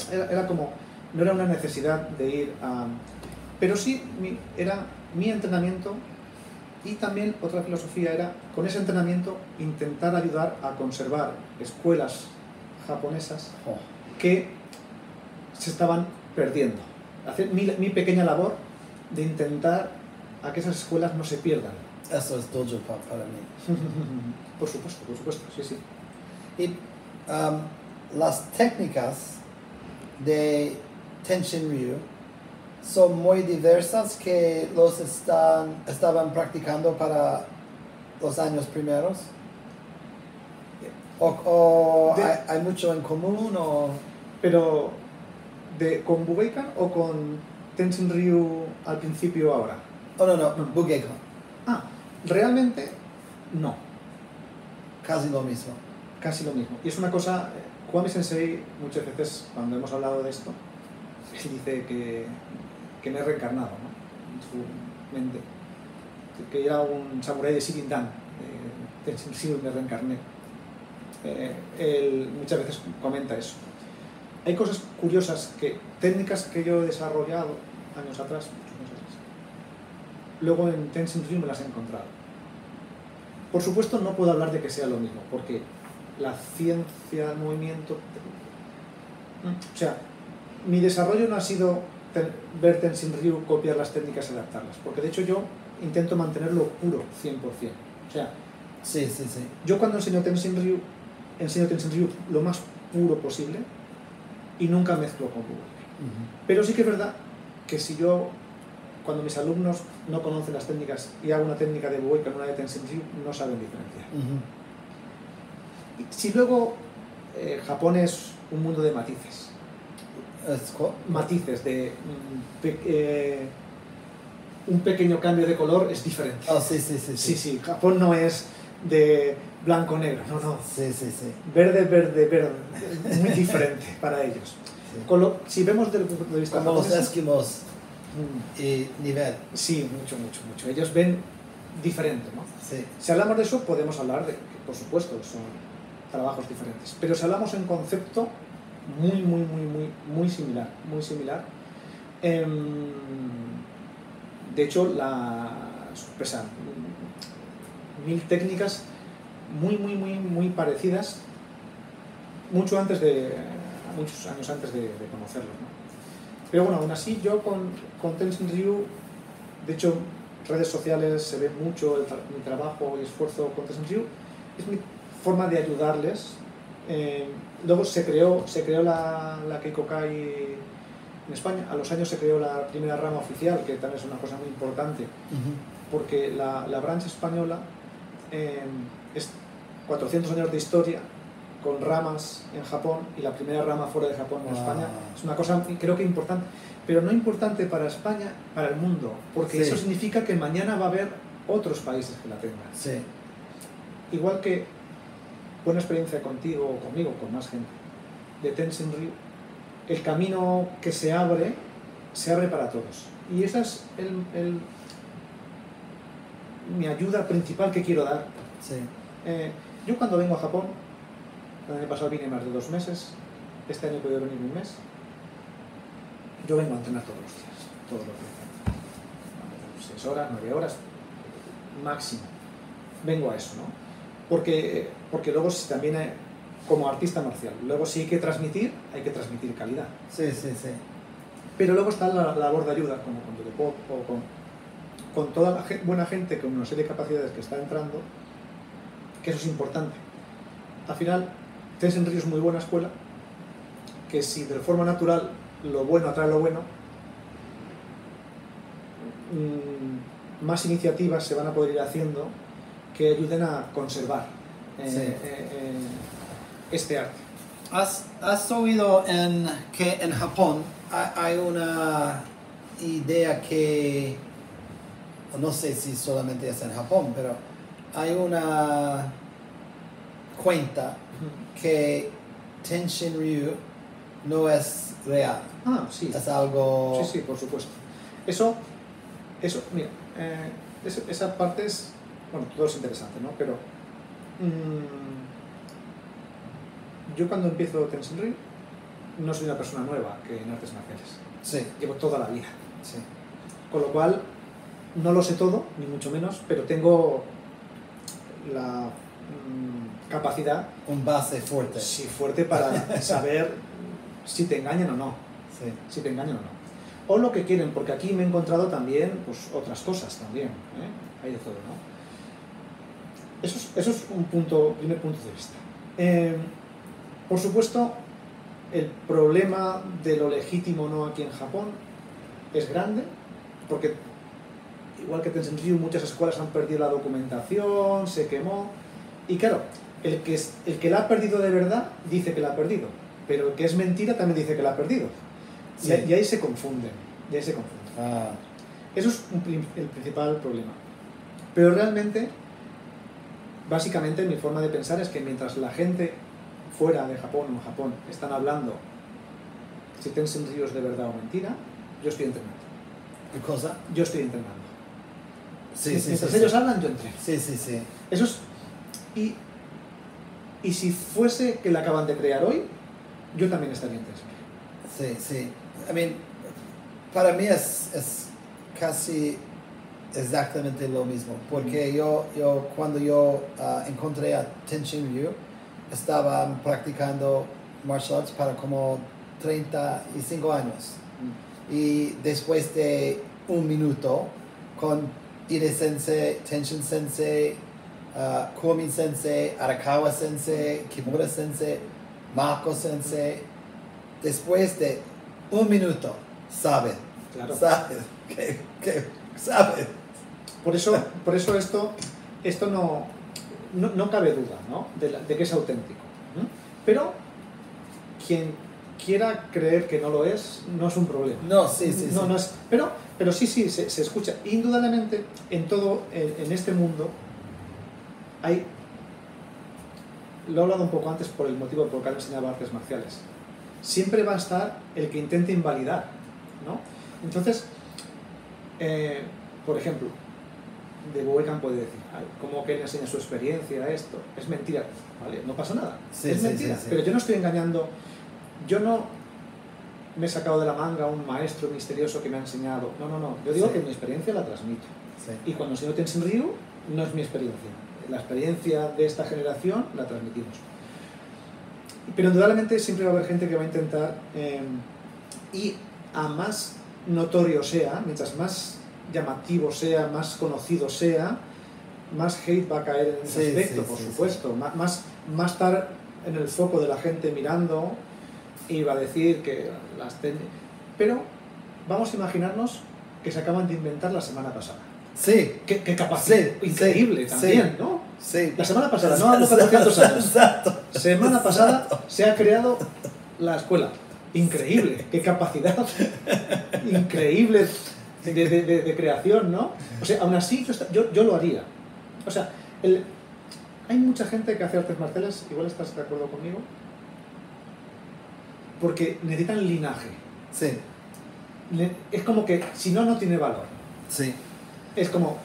era como, no era una necesidad de ir a... Pero sí era mi entrenamiento, y también otra filosofía era, con ese entrenamiento, intentar ayudar a conservar escuelas japonesas que se estaban perdiendo. Hacer mi pequeña labor de intentar a que esas escuelas no se pierdan. Eso es Dojo Pop para mí. Por supuesto, sí. Y las técnicas de Tenshin Ryu son muy diversas que los estaban practicando para los años primeros. ¿Hay mucho en común? Pero, ¿con Buweikan o con Tenshin Ryu al principio ahora? No, Buweikan. Realmente no. Casi lo mismo. Casi lo mismo. Y es una cosa, Kwame Sensei muchas veces cuando hemos hablado de esto, él dice que me he reencarnado, ¿no? En su mente. Que era un samurái de Shirindan, Tenshin Ryu, me reencarné. Él muchas veces comenta eso. Hay cosas curiosas, técnicas que yo he desarrollado años atrás, muchos años atrás, luego en Tenshin Ryu me las he encontrado. Por supuesto no puedo hablar de que sea lo mismo, porque la ciencia, el movimiento... O sea, mi desarrollo no ha sido ver Tenshin Ryu, copiar las técnicas y adaptarlas, porque de hecho yo intento mantenerlo puro, 100%. O sea, sí. yo cuando enseño Tenshin Ryu lo más puro posible y nunca mezclo con Google. Pero sí que es verdad que si yo, cuando mis alumnos no conocen las técnicas y hago una técnica de Budokai con una de Tenshin Ryu, no saben diferenciar. Y si luego Japón es un mundo de matices. Matices de un pequeño cambio de color es diferente. Oh, sí. Sí, Japón no es de blanco-negro, no. Sí. Verde, muy diferente para ellos. Sí. Si vemos desde el punto de vista como japonés, los esquimos y nivel. Sí, mucho. Ellos ven diferente, ¿no? Sí. Si hablamos de eso, podemos hablar de que, por supuesto, son trabajos diferentes. Pero si hablamos en concepto, muy similar. De hecho, pesan 1000 técnicas muy parecidas, muchos años antes de conocerlos, ¿no? Pero bueno, aún así yo con Tenshin Ryu, de hecho, redes sociales se ve mucho mi trabajo y esfuerzo con Tenshin Ryu, es mi forma de ayudarles. Luego se creó la Keikokai en España. A los años se creó la primera rama oficial, que también es una cosa muy importante, porque la branch española es 400 años de historia, con ramas en Japón, y la primera rama fuera de Japón en España. Es una cosa, creo que importante, pero no importante para España, para el mundo, porque eso significa que mañana va a haber otros países que la tengan. Sí. Igual que buena experiencia contigo o conmigo, con más gente, de Tenshin Ryu, el camino que se abre para todos. Y esa es mi ayuda principal que quiero dar. Sí. Yo cuando vengo a Japón, el año pasado vine más de 2 meses, este año he podido venir 1 mes, yo vengo a entrenar todos los días, todos los días. 6 horas, 9 horas, máximo. Vengo a eso, ¿no? Porque luego también, como artista marcial, luego si hay que transmitir calidad. Sí. Pero luego está la labor de ayuda, como con Todepop o con toda la buena gente con una serie de capacidades que está entrando, que eso es importante. Al final, Tenshin Ryu es muy buena escuela, que si de forma natural lo bueno atrae lo bueno, más iniciativas se van a poder ir haciendo que ayuden a conservar este arte. ¿Has oído que en Japón hay una idea que, no sé si solamente es en Japón, pero hay una cuenta que Tenshin Ryu no es real? Ah, sí. Es algo... Sí, por supuesto. Eso mira, esa parte es, bueno, todo es interesante, ¿no? Pero yo cuando empiezo Tenshin Ryu no soy una persona nueva que en artes marciales. Sí. Llevo toda la vida. Sí. Con lo cual, no lo sé todo, ni mucho menos, pero tengo la capacidad... Un base fuerte. Sí, fuerte para saber si te engañan o no. Sí. Si te engañan o no. O lo que quieren, porque aquí me he encontrado también pues, otras cosas también. Hay de todo, ¿no? Eso es un primer punto de vista. Por supuesto, el problema de lo legítimo o no aquí en Japón es grande, porque igual que Tenshin Ryu, muchas escuelas han perdido la documentación, se quemó, y claro, el que la ha perdido de verdad dice que la ha perdido, pero el que es mentira también dice que la ha perdido. Sí. Y ahí se confunden. Ah. Eso es el principal problema. Pero realmente, básicamente mi forma de pensar es que mientras la gente fuera de Japón o en Japón están hablando si Tenzin Ryu es de verdad o mentira, yo estoy entrenando. ¿Qué cosa? Yo estoy entrenando. Sí, sí, Mientras sí, ellos sí. hablan, yo entreno. Sí, sí, sí. Eso es... Y si fuese que la acaban de crear hoy, yo también estaría en Tenzin Ryu. Sí, sí. I mean, para mí es casi exactamente lo mismo, porque yo cuando yo encontré a Tenzin Ryu, estaba practicando martial arts para como 35 años. Y después de un minuto, con Ide Sensei, Tenshin Sensei, Komi Sensei, Arakawa Sensei, Kimura Sensei, Mako Sensei, después de un minuto, saben, Claro. saben, que saben. Por eso esto no cabe duda, ¿no? De que es auténtico. Pero quien quiera creer que no lo es, no es un problema. No, sí, sí, No, sí. no es, pero sí, se escucha. Indudablemente, en este mundo, lo he hablado un poco antes por el motivo por el que han enseñado artes marciales. Siempre va a estar el que intente invalidar, ¿no? Entonces, por ejemplo, de Boekan puede decir, ¿cómo que le enseña su experiencia esto? Es mentira, ¿vale? No pasa nada, Sí, es sí, mentira, sí, sí. pero yo no estoy engañando, yo no me he sacado de la manga un maestro misterioso que me ha enseñado, no, yo digo Sí. que mi experiencia la transmito, Sí. y cuando enseño Tenzin Ryu, no es mi experiencia, la experiencia de esta generación la transmitimos. Pero indudablemente siempre va a haber gente que va a intentar, y a más notorio sea, mientras más llamativo sea, más conocido sea, más hate va a caer en ese Sí, aspecto, sí, por sí, supuesto. Más estar en el foco de la gente mirando y va a decir que las técnicas... Pero vamos a imaginarnos que se acaban de inventar la semana pasada. Sí, Qué capacidad Sí, increíble sí, también, sí. ¿no? sí. La semana pasada, no hace 400 años. Exacto. Semana pasada se ha creado la escuela. Increíble, qué capacidad increíble de creación, ¿no? O sea, aún así yo lo haría. O sea, hay mucha gente que hace artes marciales, igual estás de acuerdo conmigo, porque necesitan linaje. Sí, Es como que si no, no tiene valor. sí, Es como,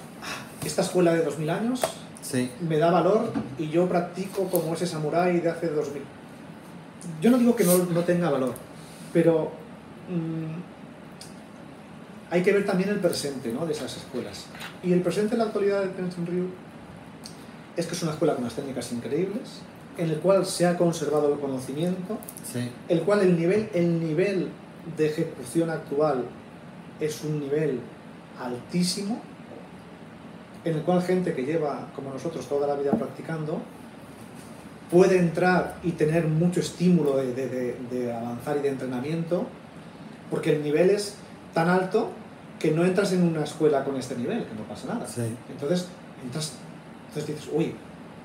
esta escuela de 2000 años sí. me da valor y yo practico como ese samurái de hace 2000. Yo no digo que no tenga valor, pero hay que ver también el presente, ¿no?, de esas escuelas. Y el presente en la actualidad de Tenzin Ryu es que es una escuela con unas técnicas increíbles, en el cual se ha conservado el conocimiento, Sí, el cual el nivel de ejecución actual es un nivel altísimo, en el cual gente que lleva, como nosotros, toda la vida practicando, puede entrar y tener mucho estímulo de avanzar y de entrenamiento, porque el nivel es tan alto que no entras en una escuela con este nivel, que no pasa nada. sí. Entonces dices, uy.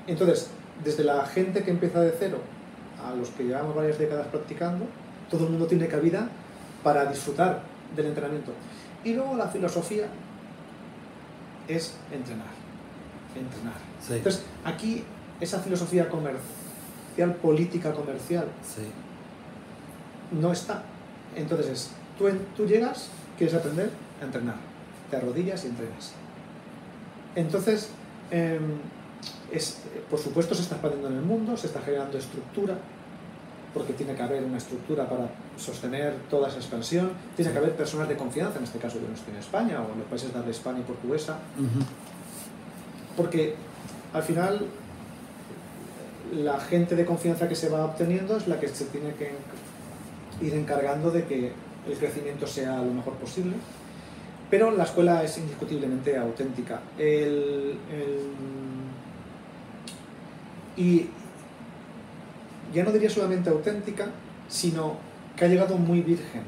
Entonces, desde la gente que empieza de cero a los que llevamos varias décadas practicando, todo el mundo tiene cabida para disfrutar del entrenamiento. Y luego la filosofía es entrenar. Sí. Entonces, aquí esa filosofía comercial, política comercial, Sí. no está. Entonces, tú llegas, quieres aprender a entrenar, te arrodillas y entrenas. Entonces, por supuesto se está expandiendo en el mundo, se está generando estructura, porque tiene que haber una estructura para sostener toda esa expansión, tiene que haber personas de confianza, en este caso yo no estoy en España, o en los países de habla hispana y portuguesa, porque al final la gente de confianza que se va obteniendo es la que se tiene que ir encargando de que el crecimiento sea lo mejor posible, pero la escuela es indiscutiblemente auténtica. Y ya no diría solamente auténtica, sino que ha llegado muy virgen,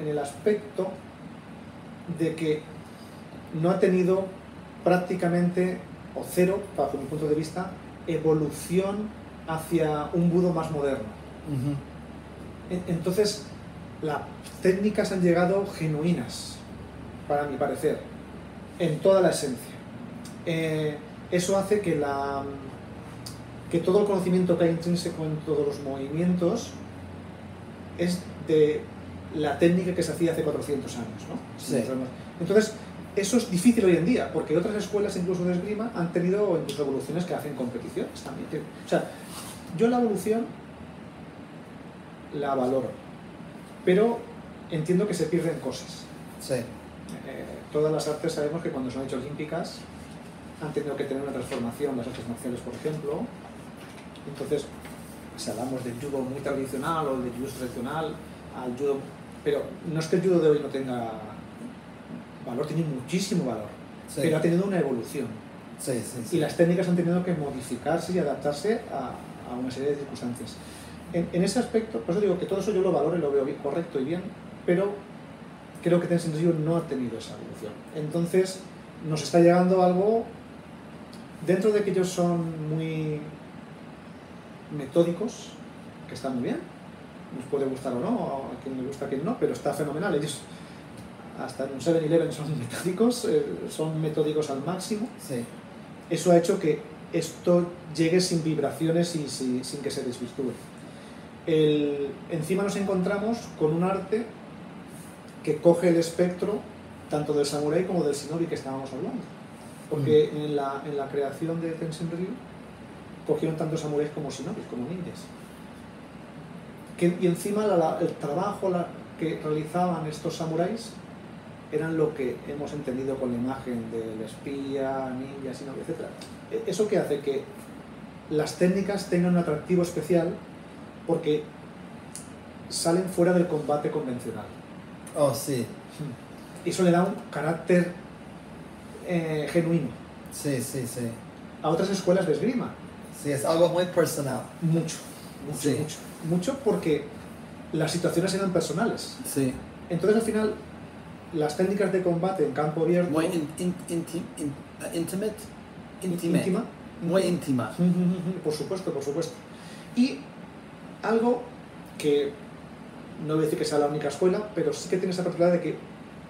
en el aspecto de que no ha tenido prácticamente, o cero, bajo mi punto de vista, evolución hacia un budo más moderno. Entonces, las técnicas han llegado genuinas, para mi parecer, en toda la esencia. Eso hace que todo el conocimiento que hay intrínseco en todos los movimientos es de la técnica que se hacía hace 400 años, ¿no? Sí. Entonces, eso es difícil hoy en día, porque otras escuelas, incluso de esgrima, han tenido incluso evoluciones que hacen competiciones también. O sea, yo la evolución la valoro, pero entiendo que se pierden cosas. Sí. Todas las artes sabemos que cuando son hechas olímpicas han tenido que tener una transformación, las artes marciales, por ejemplo. Entonces, si hablamos del judo muy tradicional o del judo tradicional, al judo, pero no es que el judo de hoy no tenga valor, tiene muchísimo valor, Sí. pero ha tenido una evolución. Sí, sí, sí. Y las técnicas han tenido que modificarse y adaptarse a una serie de circunstancias. En ese aspecto, por eso digo que todo eso yo lo valoro y lo veo bien, correcto y bien, pero creo que Tenshin Ryu no ha tenido esa evolución. Entonces, nos está llegando algo, dentro de que ellos son muy metódicos, que está muy bien, nos puede gustar o no, a quien le gusta, a quien no, pero está fenomenal. Ellos, hasta en un 7-Eleven son metódicos al máximo. Sí. Eso ha hecho que esto llegue sin vibraciones y sin que se desvirtúe. Encima nos encontramos con un arte que coge el espectro tanto del samurái como del shinobi que estábamos hablando. Porque en la creación de Tenshin Ryu cogieron tanto samuráis como shinobis, como ninjas. Y encima el trabajo que realizaban estos samuráis eran lo que hemos entendido con la imagen del espía, ninja, shinobi, etc. Eso que hace que las técnicas tengan un atractivo especial porque salen fuera del combate convencional. Oh, sí. Y eso le da un carácter genuino Sí, sí, sí. a otras escuelas de esgrima. Sí, es algo muy personal. Mucho, Sí. mucho porque las situaciones eran personales. Sí. Entonces al final las técnicas de combate en campo abierto... Muy intimate. íntima. Muy íntima. Por supuesto, por supuesto. Y algo que no voy a decir que sea la única escuela, pero sí que tiene esa particularidad de que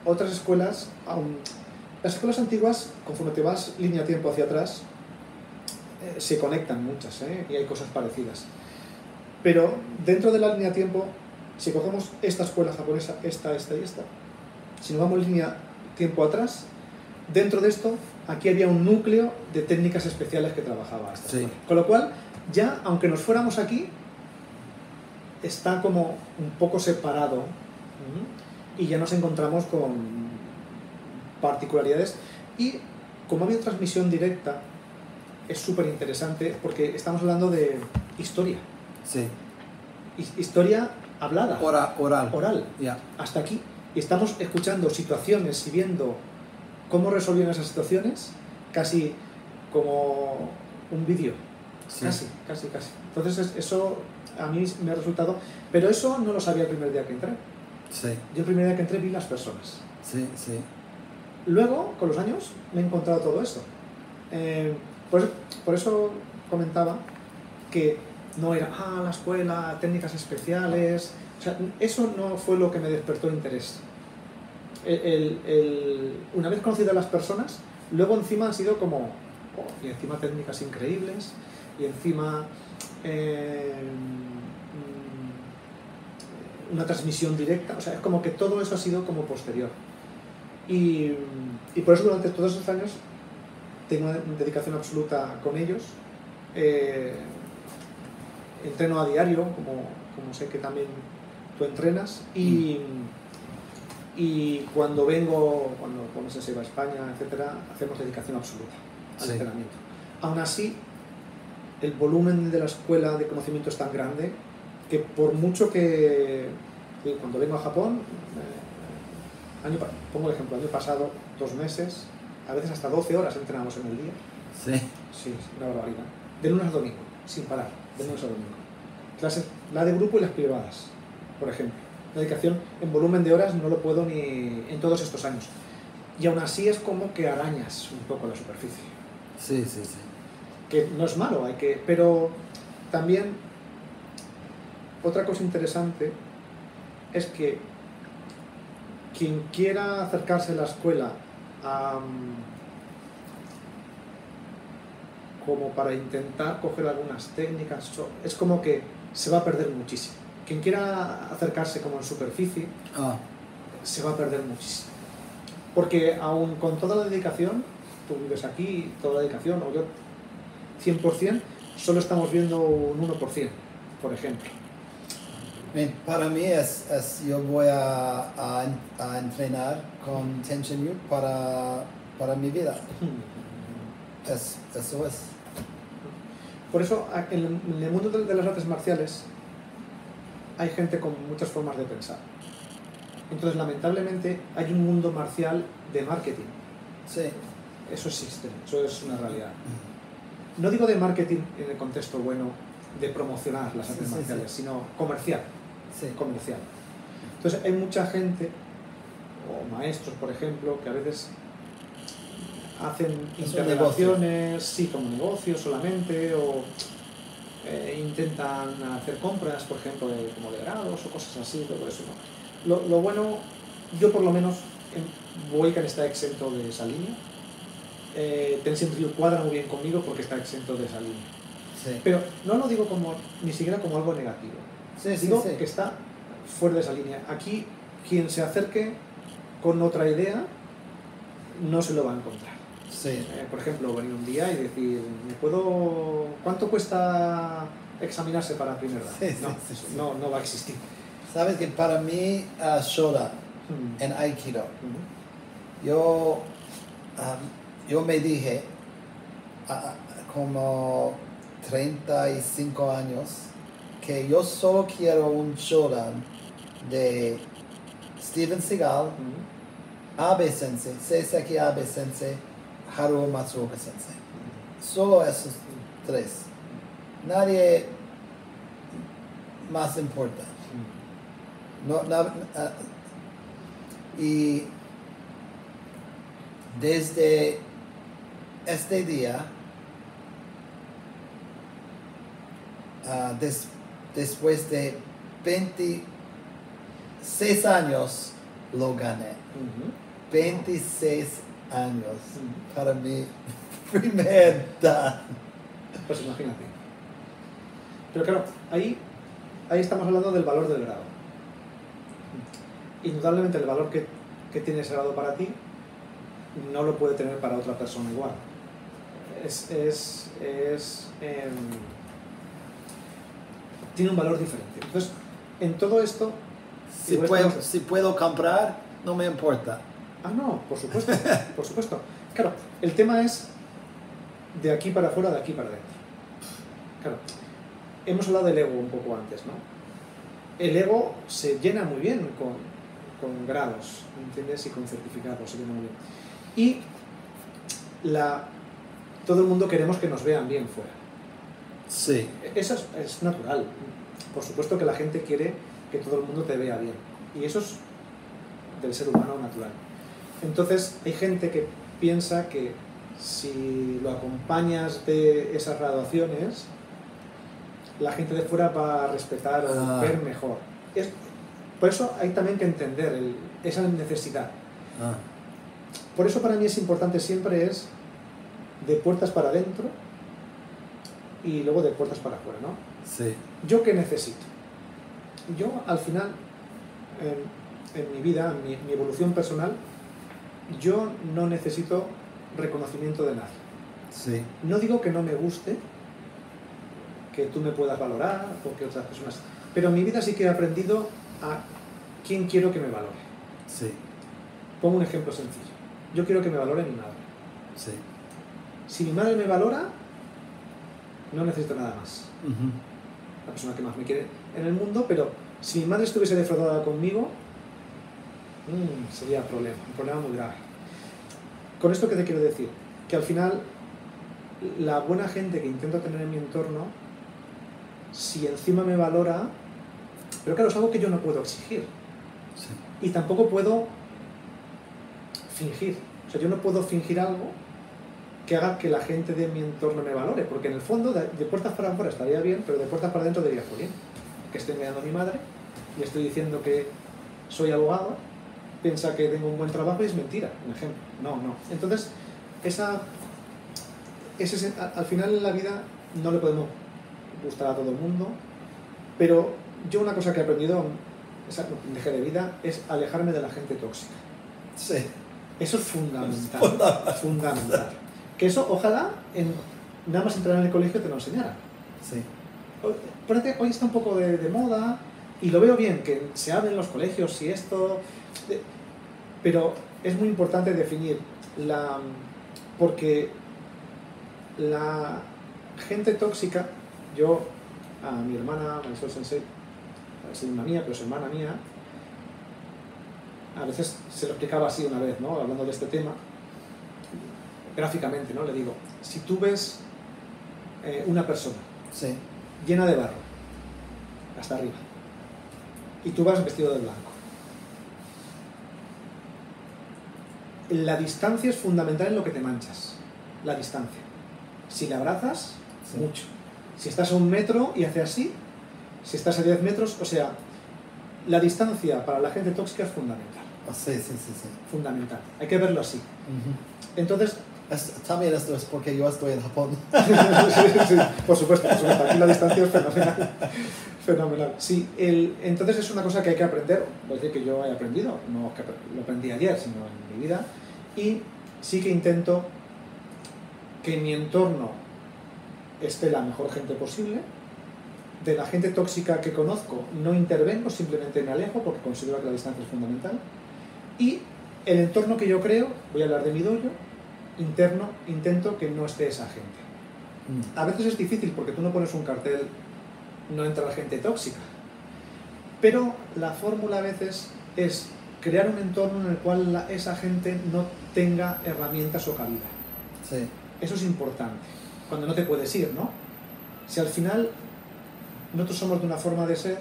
otras escuelas, las escuelas antiguas, conforme te vas línea tiempo hacia atrás, se conectan muchas, y hay cosas parecidas. Pero dentro de la línea tiempo, si cogemos esta escuela japonesa, esta y esta, si nos vamos línea tiempo atrás, dentro de esto, aquí había un núcleo de técnicas especiales que trabajaba esta escuela. Con lo cual, ya, aunque nos fuéramos aquí, está como un poco separado y ya nos encontramos con particularidades. Y como ha habido transmisión directa, es súper interesante porque estamos hablando de historia. Sí. Historia hablada. Oral. Yeah. Hasta aquí. Y estamos escuchando situaciones y viendo cómo resolvían esas situaciones, casi como un vídeo. Sí. Casi. Entonces eso a mí me ha resultado... Pero eso no lo sabía el primer día que entré. Sí. Yo el primer día que entré vi las personas. Sí, sí. Luego, con los años, me he encontrado todo esto. Por eso comentaba que no era, la escuela, técnicas especiales... O sea, eso no fue lo que me despertó interés. Una vez conocidas las personas, luego encima han sido como... y encima técnicas increíbles, y encima una transmisión directa. O sea, es como que todo eso ha sido como posterior. Y por eso durante todos esos años tengo una dedicación absoluta con ellos. Entreno a diario, como sé que también tú entrenas, y cuando vengo, cuando se va a España, etcétera, hacemos dedicación absoluta al entrenamiento. Aún así, el volumen de la escuela de conocimiento es tan grande que por mucho que cuando vengo a Japón, pongo el ejemplo, año pasado 2 meses, a veces hasta 12 horas entrenamos en el día. Sí. Sí, una barbaridad. De lunes a domingo, sin parar, de lunes a domingo. Clases, la de grupo y las privadas, por ejemplo. La dedicación en volumen de horas no lo puedo ni en todos estos años. Y aún así es como que arañas un poco la superficie. Sí. Que no es malo, pero también otra cosa interesante es que quien quiera acercarse a la escuela como para intentar coger algunas técnicas, es como que se va a perder muchísimo. quien quiera acercarse como en superficie, Ah, se va a perder muchísimo. Porque aún con toda la dedicación, tú vives aquí, toda la dedicación, o yo 100%, solo estamos viendo un 1%, por ejemplo. bien, para mí yo voy a entrenar con Tenshin Yu para mi vida. Eso es. Por eso, en el mundo de las artes marciales, hay gente con muchas formas de pensar. Entonces, lamentablemente, hay un mundo marcial de marketing. Sí. Eso existe, eso es una realidad. No digo de marketing en el contexto bueno de promocionar las artes marciales, sino comercial. Sí. Comercial. Entonces, hay mucha gente, o maestros, por ejemplo, que a veces hacen interrelaciones, sí, como negocio solamente, o intentan hacer compras, por ejemplo, como de grados o cosas así, todo eso, ¿no? Lo bueno, yo por lo menos, Boykan está exento de esa línea. Tenshin Ryu cuadra muy bien conmigo porque está exento de esa línea. Sí. Pero no lo digo ni siquiera como algo negativo. Digo que está fuera de esa línea. Aquí, quien se acerque con otra idea, no se lo va a encontrar. Sí. Por ejemplo, venir un día y decir, ¿cuánto cuesta examinarse para primer grado? Sí. No va a existir. Sabes que para mí, Shoda en Aikido, yo me dije, como 35 años, que yo solo quiero un Shodan de Steven Seagal, Abe Sensei, Seiseki Abe Sensei, Haruo Matsuoka Sensei. Solo esos tres. Nadie más importa. Y desde este día, después de 26 años, lo gané. 26 años para mi primer dan. Pues imagínate. Pero claro, ahí estamos hablando del valor del grado. Indudablemente el valor que tiene ese grado para ti no lo puede tener para otra persona igual. Tiene un valor diferente. Entonces, en todo esto... Si puedo comprar, no me importa. Ah, no, por supuesto, por supuesto. Claro, el tema es de aquí para afuera, de aquí para adentro. Claro, hemos hablado del ego un poco antes, ¿no? El ego se llena muy bien con grados, ¿entiendes? Y con certificados, se llena muy bien. Y todo el mundo queremos que nos vean bien fuera. Sí. Eso es natural. Por supuesto que la gente quiere que todo el mundo te vea bien. Y eso es del ser humano natural. Entonces, hay gente que piensa que si lo acompañas de esas graduaciones, la gente de fuera va a respetar o ver mejor. Por eso hay también que entender esa necesidad. Por eso para mí es importante siempre es de puertas para adentro y luego de puertas para afuera, ¿no? Sí. ¿Yo qué necesito? Yo, al final, en mi vida, en mi evolución personal, yo no necesito reconocimiento de nadie. Sí. No digo que no me guste, que tú me puedas valorar o que otras personas... Pero en mi vida sí que he aprendido a quién quiero que me valore. Sí. Pongo un ejemplo sencillo. Yo quiero que me valore mi madre. Sí. Si mi madre me valora, no necesito nada más. La persona que más me quiere en el mundo, pero si mi madre estuviese defraudada conmigo, sería un problema muy grave. ¿Con esto qué te quiero decir? Que al final, la buena gente que intento tener en mi entorno, si encima me valora, pero claro, es algo que yo no puedo exigir. Sí. Y tampoco puedo fingir. O sea, yo no puedo fingir algo que haga que la gente de mi entorno me valore, porque en el fondo, de puertas para afuera estaría bien, pero de puertas para adentro diría, joder, que estoy engañando a mi madre, y estoy diciendo que soy abogado, piensa que tengo un buen trabajo y es mentira, un ejemplo. No. Entonces, al final en la vida no le podemos gustar a todo el mundo, pero yo una cosa que he aprendido, esa aprendizaje de vida, es alejarme de la gente tóxica. Sí. Eso es fundamental. Fundamental. Que eso, ojalá, nada más entrar en el colegio te lo enseñaran. Sí. Hoy está un poco de moda, y lo veo bien, que se hable en los colegios y esto, pero es muy importante definir porque la gente tóxica, yo a mi hermana Marisol Sensei, es hermana mía, pero es hermana mía, a veces se lo explicaba así una vez, ¿no? Hablando de este tema, gráficamente, ¿no? Le digo, si tú ves una persona Sí. llena de barro, hasta arriba, y tú vas vestido de blanco, la distancia es fundamental en lo que te manchas, la distancia. Si la abrazas, Sí. mucho. Si estás a 1 metro y hace así, si estás a 10 metros, o sea, la distancia para la gente tóxica es fundamental. Sí, sí, sí, sí. Fundamental. Hay que verlo así. Entonces, También esto es porque yo estoy en Japón. sí, por supuesto, aquí la distancia es fenomenal. Fenomenal. Sí, entonces es una cosa que hay que aprender, voy a decir que yo he aprendido, no que lo aprendí ayer, sino en mi vida, y sí que intento que en mi entorno esté la mejor gente posible. De la gente tóxica que conozco no intervengo, simplemente me alejo porque considero que la distancia es fundamental. Y el entorno que yo creo, voy a hablar de mi dojo, interno, intento que no esté esa gente. A veces es difícil porque tú no pones un cartel, no entra la gente tóxica, pero la fórmula a veces es crear un entorno en el cual esa gente no tenga herramientas o cabida. Sí. Eso es importante, cuando no te puedes ir, ¿no? Si al final nosotros somos de una forma de ser,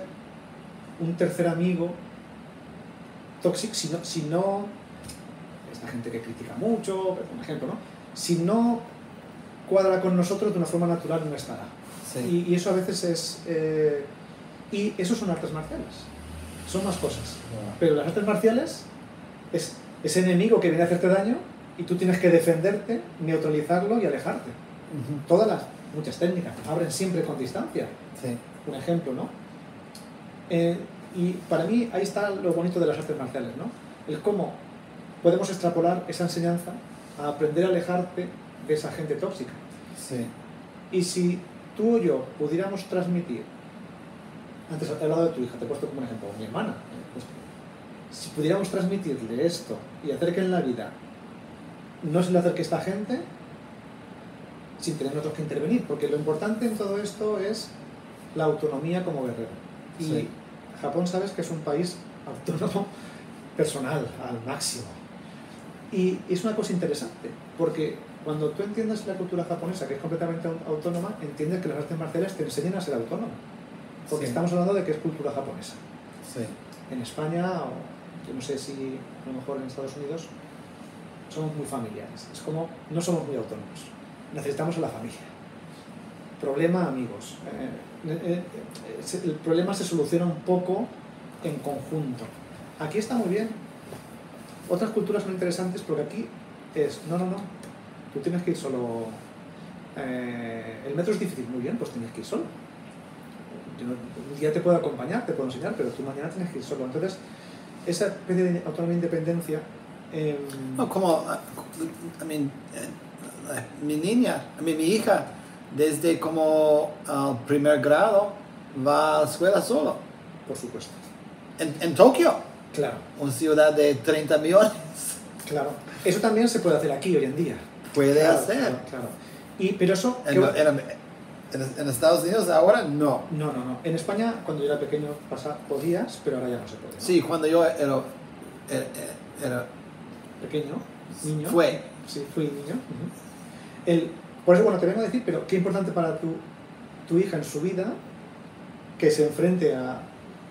un tercer amigo tóxico, si no esta gente que critica mucho, por ejemplo, ¿no? Si no cuadra con nosotros de una forma natural no estará. Sí. Y eso a veces es... y eso son artes marciales, son más cosas. Pero las artes marciales es ese enemigo que viene a hacerte daño y tú tienes que defenderte, neutralizarlo y alejarte. Muchas técnicas, abren siempre con distancia. Sí. Un ejemplo, ¿no? Y para mí ahí está lo bonito de las artes marciales, ¿no? El cómo podemos extrapolar esa enseñanza a aprender a alejarte de esa gente tóxica. Sí. Y si tú o yo pudiéramos transmitir, antes he hablado de tu hija, te he puesto como un ejemplo, mi hermana, pues, si pudiéramos transmitirle esto y hacer que en la vida no se le acerque a esta gente sin tener nosotros que intervenir, porque lo importante en todo esto es la autonomía como guerrero. Y Sí. Japón, sabes que es un país autónomo personal al máximo. Y es una cosa interesante, porque cuando tú entiendes la cultura japonesa, que es completamente autónoma, entiendes que las artes marciales te enseñan a ser autónomo. Porque Sí. estamos hablando de que es cultura japonesa. Sí. En España, o yo no sé si a lo mejor en Estados Unidos, somos muy familiares. Es como, no somos muy autónomos. Necesitamos a la familia. Problema, amigos. El problema se soluciona un poco en conjunto. Aquí está muy bien. Otras culturas son interesantes porque aquí es, no, tú tienes que ir solo. El metro es difícil, muy bien, pues tienes que ir solo. Un día te puedo acompañar, te puedo enseñar, pero tú mañana tienes que ir solo. Entonces, esa especie de autonomía e independencia... No, como, mi niña, mi hija, desde como al primer grado, va a la escuela solo. Por supuesto. En Tokio, Claro, una ciudad de 30 millones. claro. Eso también se puede hacer aquí hoy en día. Puede Claro, hacer. Claro. Pero eso... En Estados Unidos ahora no. No. En España, cuando yo era pequeño, podías, pero ahora ya no se puede, ¿no? Sí, cuando yo era Pequeño, niño. Fue. Sí, fui niño. Por eso, bueno, te vengo a decir, pero qué importante para tu hija en su vida que se enfrente a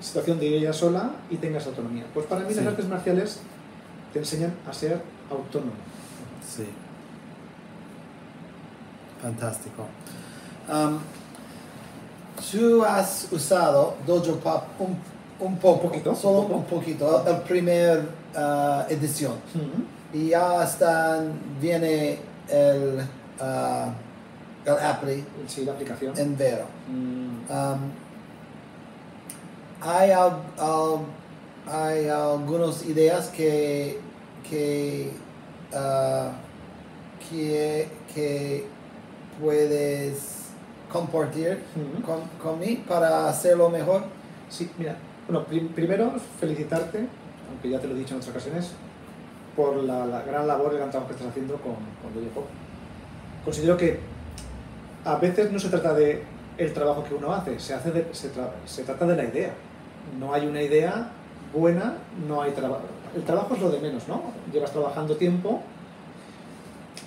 situación de ella sola y tengas autonomía. Pues para mí Sí. las artes marciales te enseñan a ser autónomo. Sí. Fantástico. Tú has usado Dojo Pop un poco, poquito, solo un poco. un poquito, la primera edición. Y ya viene el Appli Sí, la aplicación. en Vero. hay, hay algunas ideas ah, que puedes compartir conmigo para hacerlo mejor. Sí, mira, bueno, primero felicitarte, aunque ya te lo he dicho en otras ocasiones, por la gran labor y el gran trabajo que estás haciendo con Dojo Pop. Considero que a veces no se trata de el trabajo que uno hace, se trata de la idea. No hay una idea buena, no hay trabajo. El trabajo es lo de menos, ¿no? Llevas trabajando tiempo,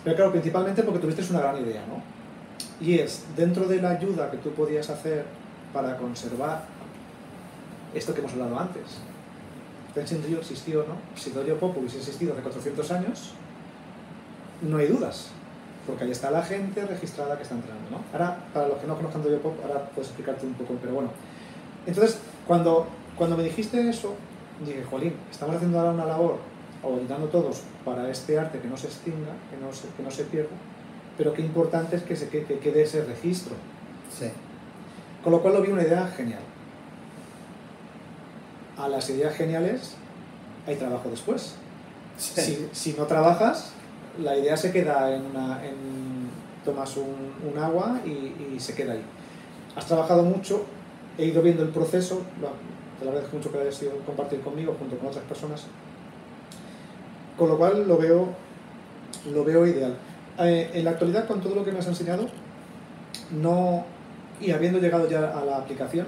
pero claro, principalmente porque tuviste una gran idea, ¿no? Y es, dentro de la ayuda que tú podías hacer para conservar esto que hemos hablado antes. Tencent Ryu existió, ¿no? Si Dojo Pop hubiese existido hace 400 años, no hay dudas, porque ahí está la gente registrada que está entrando, ¿no? Ahora, para los que no conozcan Dojo Pop, ahora puedes explicarte un poco, pero bueno. Entonces, cuando me dijiste eso, dije, jolín, estamos haciendo ahora una labor, o ayudando todos para este arte que no se extinga, que no se pierda, pero qué importante es que quede ese registro. Sí. Con lo cual lo vi una idea genial. A las ideas geniales hay trabajo después. Sí. Si no trabajas, la idea se queda tomas un agua y se queda ahí. Has trabajado mucho, he ido viendo el proceso, te lo agradezco mucho que hayas sido compartir conmigo junto con otras personas, con lo cual lo veo ideal. En la actualidad, con todo lo que me has enseñado, y habiendo llegado ya a la aplicación,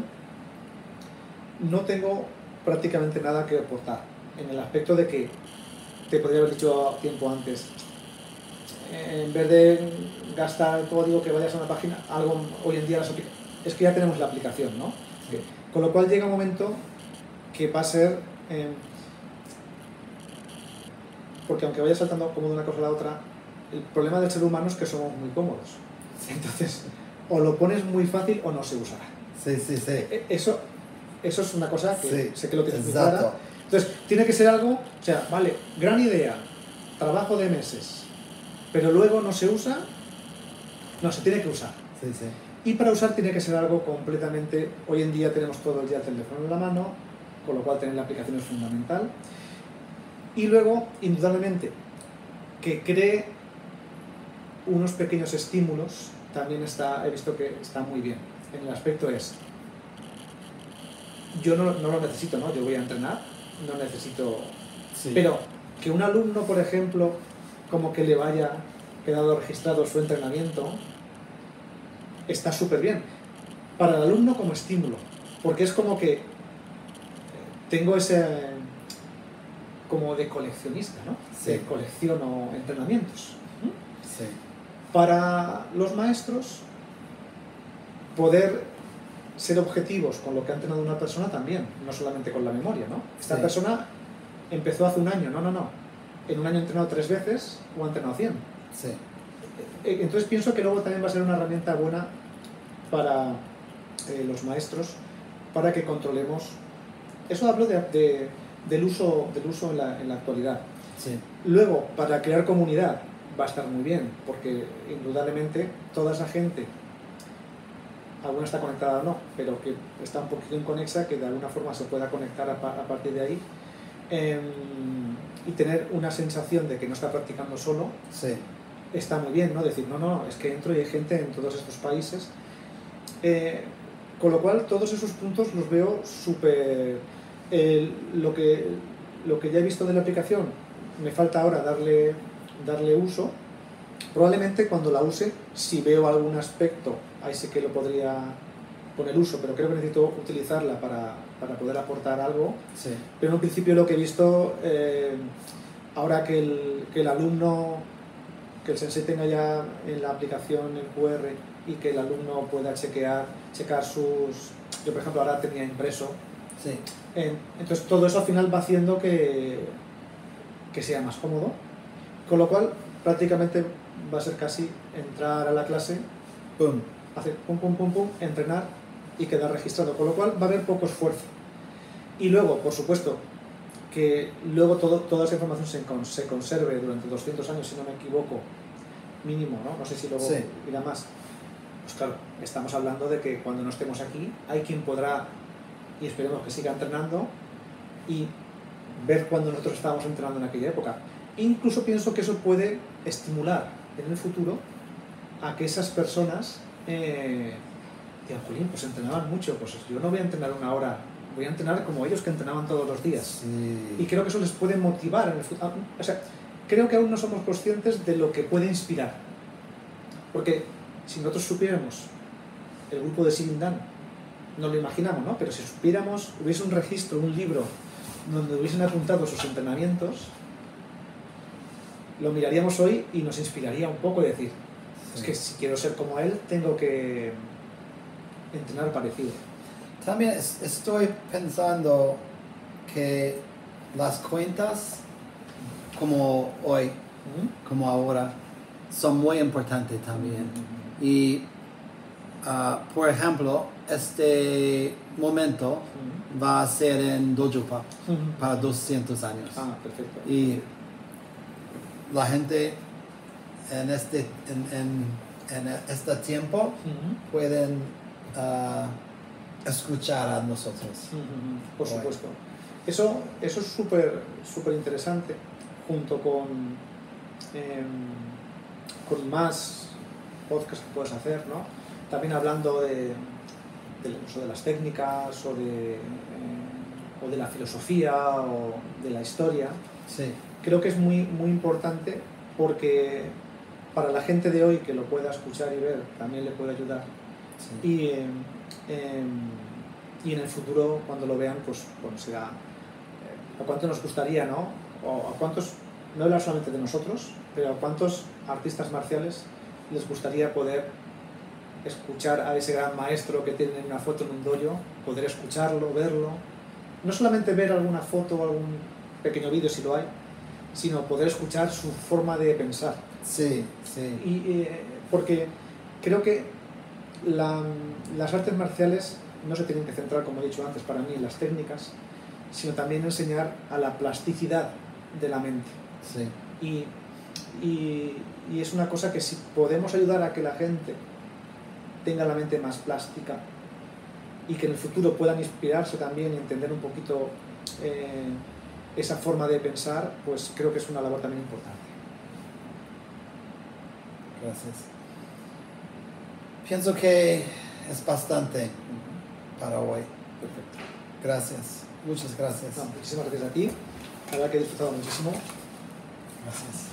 no tengo prácticamente nada que aportar, en el aspecto de que te podría haber dicho tiempo antes, en vez de gastar el código que vayas a una página, algo hoy en día es que ya tenemos la aplicación, ¿no? Sí. Con lo cual llega un momento que va a ser, porque aunque vaya saltando como de una cosa a la otra, el problema del ser humano es que somos muy cómodos. Entonces, o lo pones muy fácil o no se usará. Sí, sí, sí. Eso es una cosa que Sí, sé que lo tienes muy exacto. clara. Entonces, tiene que ser algo, o sea, vale, gran idea, trabajo de meses, pero luego no se usa, no, se tiene que usar. Sí, sí. Y para usar tiene que ser algo completamente, hoy en día tenemos todo el día el teléfono en la mano, con lo cual tener la aplicación es fundamental. Y luego, indudablemente, que cree unos pequeños estímulos, también he visto que está muy bien. En el aspecto es, yo no lo necesito, ¿no? Yo voy a entrenar, no necesito... Sí. Pero que un alumno, por ejemplo, como que le haya quedado registrado su entrenamiento, está súper bien. Para el alumno como estímulo, porque es como que tengo ese... como de coleccionista, ¿no? Sí. Colecciono entrenamientos. Sí. Para los maestros, poder ser objetivos con lo que ha entrenado una persona también, no solamente con la memoria, ¿no? Esta Sí. persona empezó hace un año, no. En un año ha entrenado 3 veces o ha entrenado 100. Sí. Entonces pienso que luego también va a ser una herramienta buena para los maestros, para que controlemos. Eso hablo del uso en la actualidad. Sí. Luego, para crear comunidad, va a estar muy bien, porque indudablemente toda esa gente, alguna está conectada o no, pero que está un poquito inconexa, que de alguna forma se pueda conectar a partir de ahí, y tener una sensación de que no está practicando solo, Sí. está muy bien, ¿no? Decir, no, es que entro y hay gente en todos estos países. Con lo cual, todos esos puntos los veo súper... Lo que ya he visto de la aplicación, me falta ahora darle uso. Probablemente cuando la use, si veo algún aspecto, ahí sí que lo podría poner uso, pero creo que necesito utilizarla para poder aportar algo. Sí. Pero en un principio lo que he visto, ahora que el alumno, que el sensei tenga ya en la aplicación el QR y que el alumno pueda checar sus... Yo, por ejemplo, ahora tenía impreso. Sí. Entonces todo eso al final va haciendo que sea más cómodo, con lo cual prácticamente va a ser casi entrar a la clase, Pum. hacer pum, entrenar y quedar registrado, con lo cual va a haber poco esfuerzo. Y luego, por supuesto, que luego toda esa información se conserve durante 200 años, si no me equivoco, mínimo, ¿no? No sé si luego Sí. irá más. Pues claro, estamos hablando de que cuando no estemos aquí hay quien podrá y esperemos que siga entrenando y ver cuando nosotros estábamos entrenando en aquella época. Incluso pienso que eso puede estimular en el futuro a que esas personas digan, jolín, pues entrenaban mucho, pues yo no voy a entrenar una hora, voy a entrenar como ellos que entrenaban todos los días. Sí. Y creo que eso les puede motivar en el futuro. O sea, creo que aún no somos conscientes de lo que puede inspirar. Porque si nosotros supiéramos el grupo de Slim Dan, no lo imaginamos, ¿no? Pero si supiéramos, hubiese un registro, un libro, donde hubiesen apuntado sus entrenamientos, lo miraríamos hoy y nos inspiraría un poco y decir, es que si quiero ser como él, tengo que entrenar parecido. También estoy pensando que las cuentas, como hoy, como ahora, son muy importantes también. Y, por ejemplo, este momento va a ser en Dojo Pop para 200 años. Ah, perfecto. Y la gente en este tiempo pueden escuchar a nosotros. Por supuesto. Eso es súper interesante, junto con más podcasts que puedes hacer, ¿no? También hablando del uso de las técnicas o de la filosofía o de la historia. Sí. Creo que es muy importante porque para la gente de hoy que lo pueda escuchar y ver también le puede ayudar. Sí. Y en el futuro, cuando lo vean, pues será a cuánto nos gustaría, ¿no? O a cuántos, no hablar solamente de nosotros, pero a cuántos artistas marciales les gustaría poder escuchar a ese gran maestro que tiene una foto en un dojo, poder escucharlo, verlo, no solamente ver alguna foto o algún pequeño vídeo si lo hay, sino poder escuchar su forma de pensar. Sí, sí. Y, porque creo que las artes marciales no se tienen que centrar, como he dicho antes, para mí en las técnicas, sino también enseñar a la plasticidad de la mente. Sí. Y es una cosa que si podemos ayudar a que la gente tenga la mente más plástica y que en el futuro puedan inspirarse también y entender un poquito esa forma de pensar, pues creo que es una labor también importante. Gracias. Pienso que es bastante para hoy. Perfecto. Gracias. Muchas gracias. No, muchísimas gracias a ti. La verdad que he disfrutado muchísimo. Gracias.